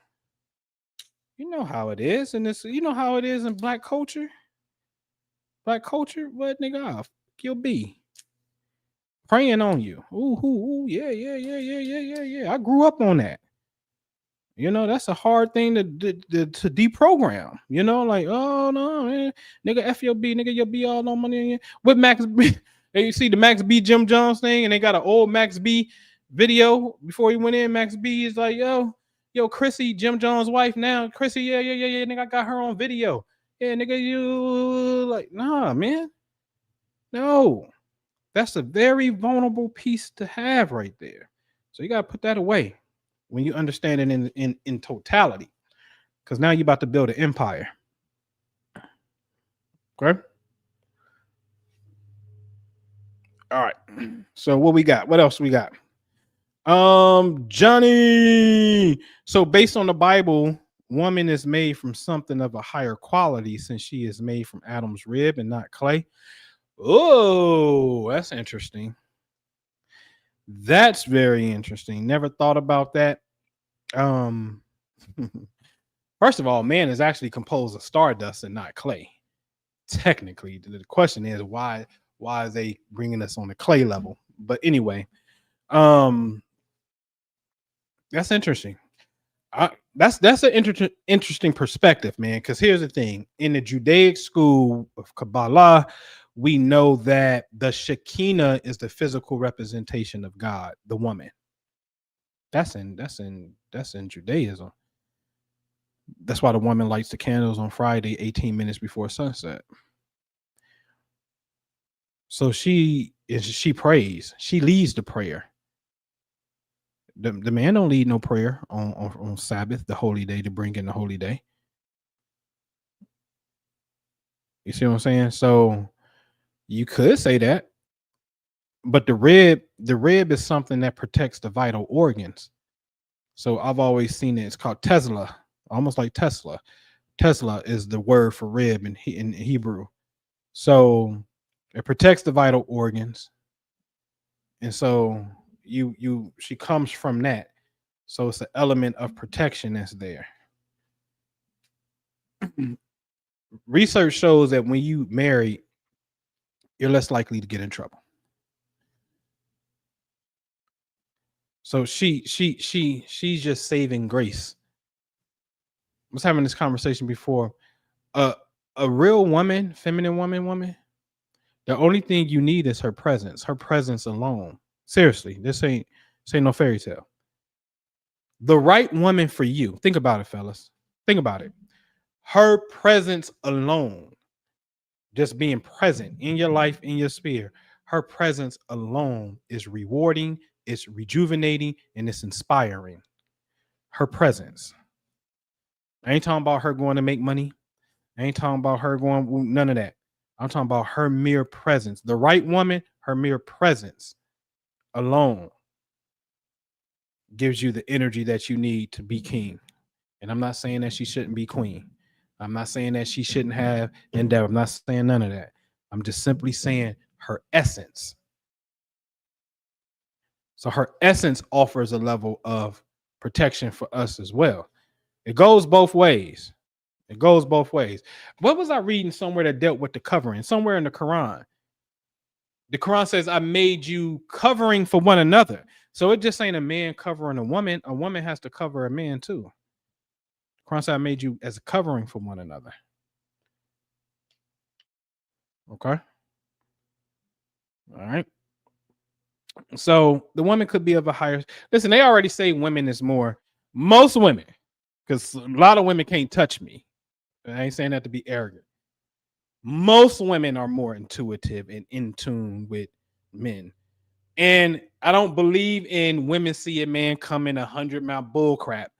You know how it is, and this, you know how it is in black culture. Black culture, what nigga? You'll be preying on you. Ooh, yeah. I grew up on that. You know, that's a hard thing to deprogram. You know, like, oh no, man, nigga, FLB, nigga, you'll be all on money. With Max B, you see the Max B Jim Jones thing, and they got an old Max B video before he went in. Max B is like, yo, Chrissy, Jim Jones' wife now. Chrissy, yeah, nigga, I got her on video. Yeah, nigga, you like, nah, man. No, that's a very vulnerable piece to have right there. So you gotta put that away when you understand it in totality. Because now you're about to build an empire. Okay. All right. So what we got? What else we got? Johnny. So based on the Bible, woman is made from something of a higher quality since she is made from Adam's rib and not clay. Oh, that's interesting. That's very interesting. Never thought about that. First of all, man is actually composed of stardust and not clay. Technically, the question is why are they bringing us on the clay level? But anyway, that's interesting. That's an interesting perspective, man. Because here's the thing: in the Judaic school of Kabbalah, we know that the Shekinah is the physical representation of God, the woman. That's in Judaism. That's why the woman lights the candles on Friday, 18 minutes before sunset. So she prays. She leads the prayer. The man don't lead no prayer on Sabbath, the holy day, to bring in the holy day. You see what I'm saying? So you could say that, but the rib is something that protects the vital organs. So I've always seen it. It's called Tesla, almost like Tesla. Tesla is the word for rib in Hebrew. So it protects the vital organs. And so she comes from that. So it's an element of protection that's there. Research shows that when you marry, you're less likely to get in trouble. So she's just saving grace. I was having this conversation before. A real woman, feminine woman, the only thing you need is her presence alone. Seriously, this ain't no fairy tale. The right woman for you. Think about it, fellas. Think about it. Her presence alone, just being present in your life, in your sphere, her presence alone is rewarding, it's rejuvenating, and it's inspiring. Her presence. I ain't talking about her going to make money. I ain't talking about her going, none of that. I'm talking about her mere presence. The right woman, her mere presence alone gives you the energy that you need to be king. And I'm not saying that she shouldn't be queen. I'm not saying that she shouldn't have endeavor. I'm not saying none of that. I'm just simply saying her essence. So her essence offers a level of protection for us as well. It goes both ways. It goes both ways. What was I reading somewhere that dealt with the covering? Somewhere in the Quran. The Quran says, I made you covering for one another. So it just ain't a man covering a woman. A woman has to cover a man too. The Quran said, I made you as a covering for one another. Okay. All right. So the woman could be of a higher. Listen, they already say women is more. Most women, because a lot of women can't touch me. I ain't saying that to be arrogant. Most women are more intuitive and in tune with men. And I don't believe in women see a man coming 100-mile bull crap.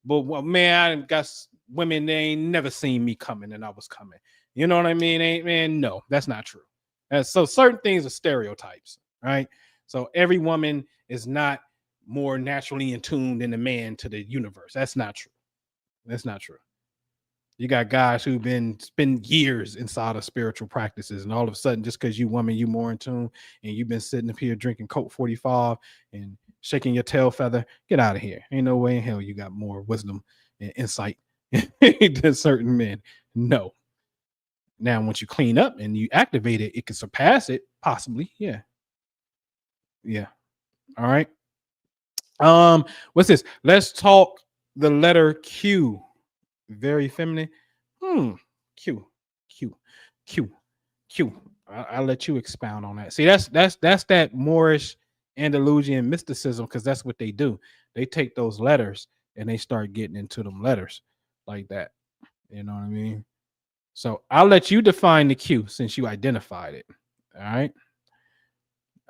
But man, I got women, they ain't never seen me coming and I was coming. You know what I mean? Ain't, man, no, that's not true. So certain things are stereotypes, right? So every woman is not more naturally in tune than a man to the universe. That's not true. That's not true. You got guys who've spend years inside of spiritual practices, and all of a sudden, just because you woman, you more in tune, and you've been sitting up here drinking Coke 45 and shaking your tail feather, get out of here. Ain't no way in hell you got more wisdom and insight than certain men. No. Now, once you clean up and you activate it, it can surpass it, possibly. Yeah. Yeah. All right. What's this? Let's talk the letter Q. Very feminine. Q. I'll let you expound on that. See, that's that Moorish Andalusian mysticism, because that's what they do. They take those letters and they start getting into them letters like that. You know what I mean? So I'll let you define the Q since you identified it.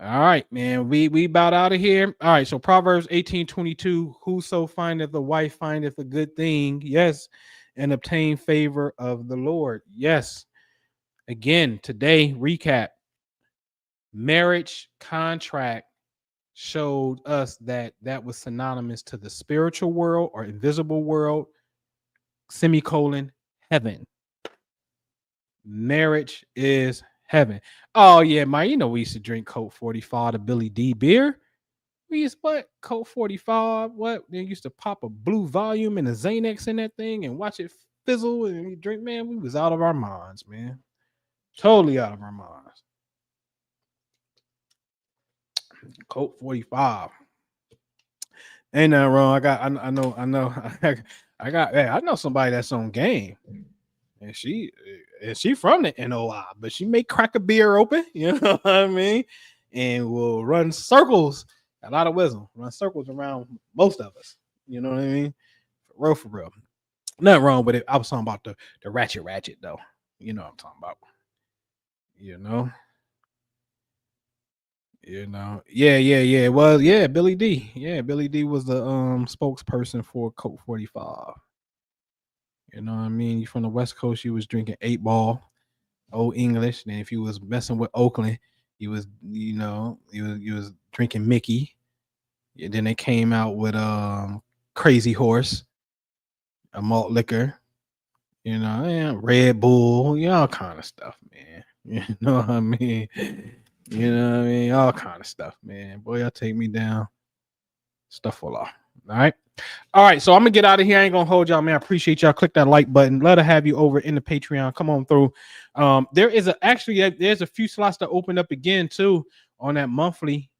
All right, man. We about out of here. All right. So Proverbs 18:22. Whoso findeth a wife findeth a good thing. Yes. And obtain favor of the Lord. Yes. Again, today, recap. Marriage contract showed us that was synonymous to the spiritual world or invisible world, semicolon, heaven. Marriage is heaven. Oh, yeah, man. You know, we used to drink Coke 45, the Billy D beer. We used what? Coke 45. What? They used to pop a blue volume and a Xanax in that thing and watch it fizzle and we drink. Man, we was out of our minds, man. Totally out of our minds. Coke 45. Ain't nothing wrong. I know somebody that's on game. And she from the NOI, but she may crack a beer open, you know what I mean? And will run circles, a lot of wisdom, run circles around most of us. You know what I mean? For real. Nothing wrong with it. I was talking about the ratchet though. You know what I'm talking about. You know. Yeah. Well, yeah, Billy D. Yeah, Billy D was the spokesperson for Coke 45. You know what I mean? You from the West Coast, you was drinking 8-Ball, Old English. And if you was messing with Oakland, you was drinking Mickey. And then they came out with Crazy Horse, a malt liquor, you know, and Red Bull, all kind of stuff, man. You know what I mean? You know what I mean? All kind of stuff, man. Boy, y'all take me down. Stuff will all right. All right, so I'm gonna get out of here. I ain't gonna hold y'all, man. I appreciate y'all. Click that like button. Let her have you over in the Patreon. Come on through. There's a few slots that opened up again too on that monthly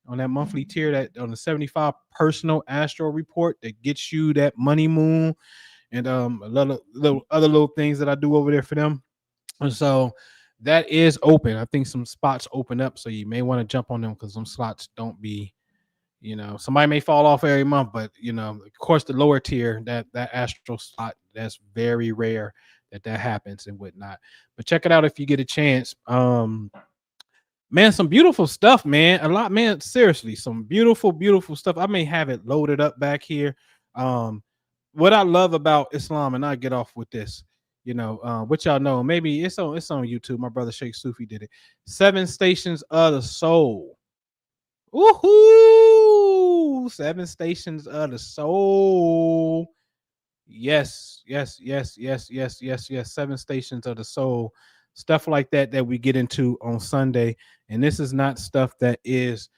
tier, that on the 75 personal astro report that gets you that money moon and a little other little things that I do over there for them. And so that is open. I think some spots open up, so you may want to jump on them because some slots don't be. Somebody may fall off every month, but of course, the lower tier, that astral slot, that's very rare that happens and whatnot. But check it out if you get a chance. Man, some beautiful stuff, man. A lot, man. Seriously, some beautiful, beautiful stuff. I may have it loaded up back here. What I love about Islam, and I get off with this, what y'all know, maybe it's on YouTube. My brother Sheikh Sufi did it. 7 Stations of the Soul. Woohoo! 7 Stations of the Soul. Yes. 7 Stations of the Soul. Stuff like that we get into on Sunday. And this is not stuff that is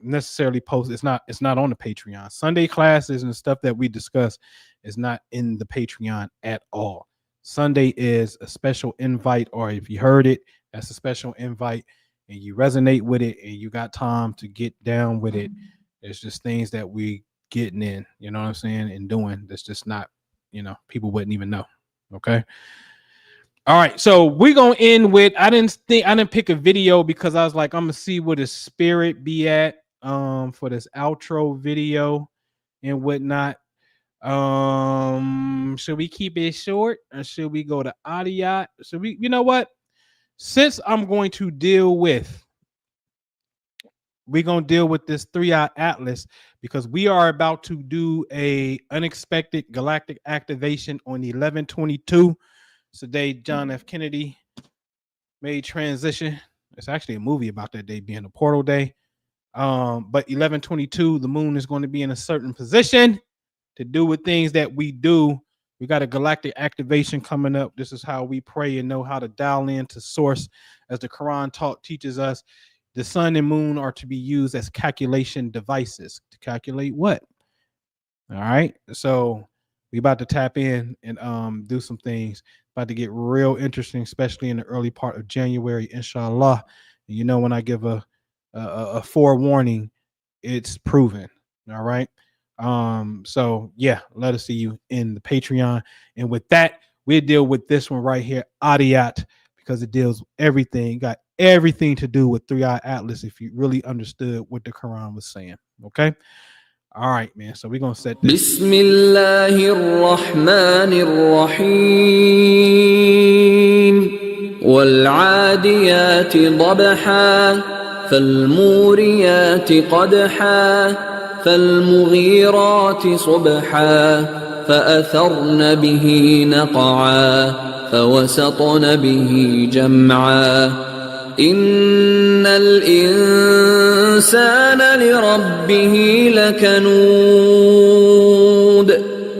necessarily posted. It's not on the Patreon. Sunday classes and stuff that we discuss is not in the Patreon at all. Sunday is a special invite, or if you heard it, that's a special invite. And you resonate with it and you got time to get down with it. It's just things that we getting in, you know what I'm saying, and doing that's just not, people wouldn't even know. Okay. All right. So we're gonna end with I didn't pick a video because I was like, I'm gonna see where the spirit be at for this outro video and whatnot. Should we keep it short or should we go to ayāt? Should we, you know what? Since we're going to deal with this 3-eye atlas because we are about to do a unexpected galactic activation on 11/22. Today, John F. Kennedy made transition. It's actually a movie about that day being a portal day. But 11/22, the moon is going to be in a certain position to do with things that we do. We got a galactic activation coming up. This is how we pray and know how to dial in to source. As the Quran teaches us, the sun and moon are to be used as calculation devices. To calculate what? All right. So we about to tap in and do some things. About to get real interesting, especially in the early part of January, inshallah. And when I give a forewarning, it's proven. All right. So yeah, let us see you in the Patreon. And with that, we'll deal with this one right here, ayāt, because it deals with everything, got everything to do with 3-eye atlas if you really understood what the Quran was saying. Okay. All right, man. So we're gonna set this. Bismillāh ar-Raḥmān ar-Raḥīm. Wal-'ādiyāt ḍabḥā, fal-mūriyāt qadḥā, فالمغيرات صبحا فأثرن به نقعا فوسطن به جمعا إن الإنسان لربه لكنود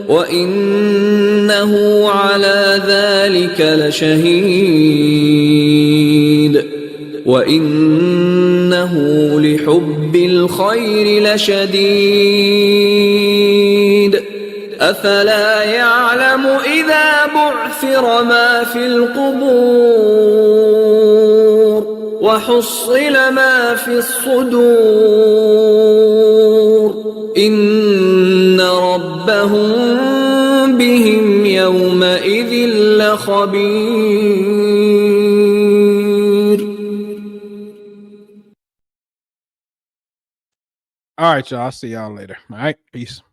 وإنه على ذلك لشهيد وإنه لحب الخير لشديد أفلا يعلم إذا بعثر ما في القبور وحصل ما في الصدور إن ربهم بهم يومئذ لخبير. All right, y'all. I'll see y'all later. All right. Peace.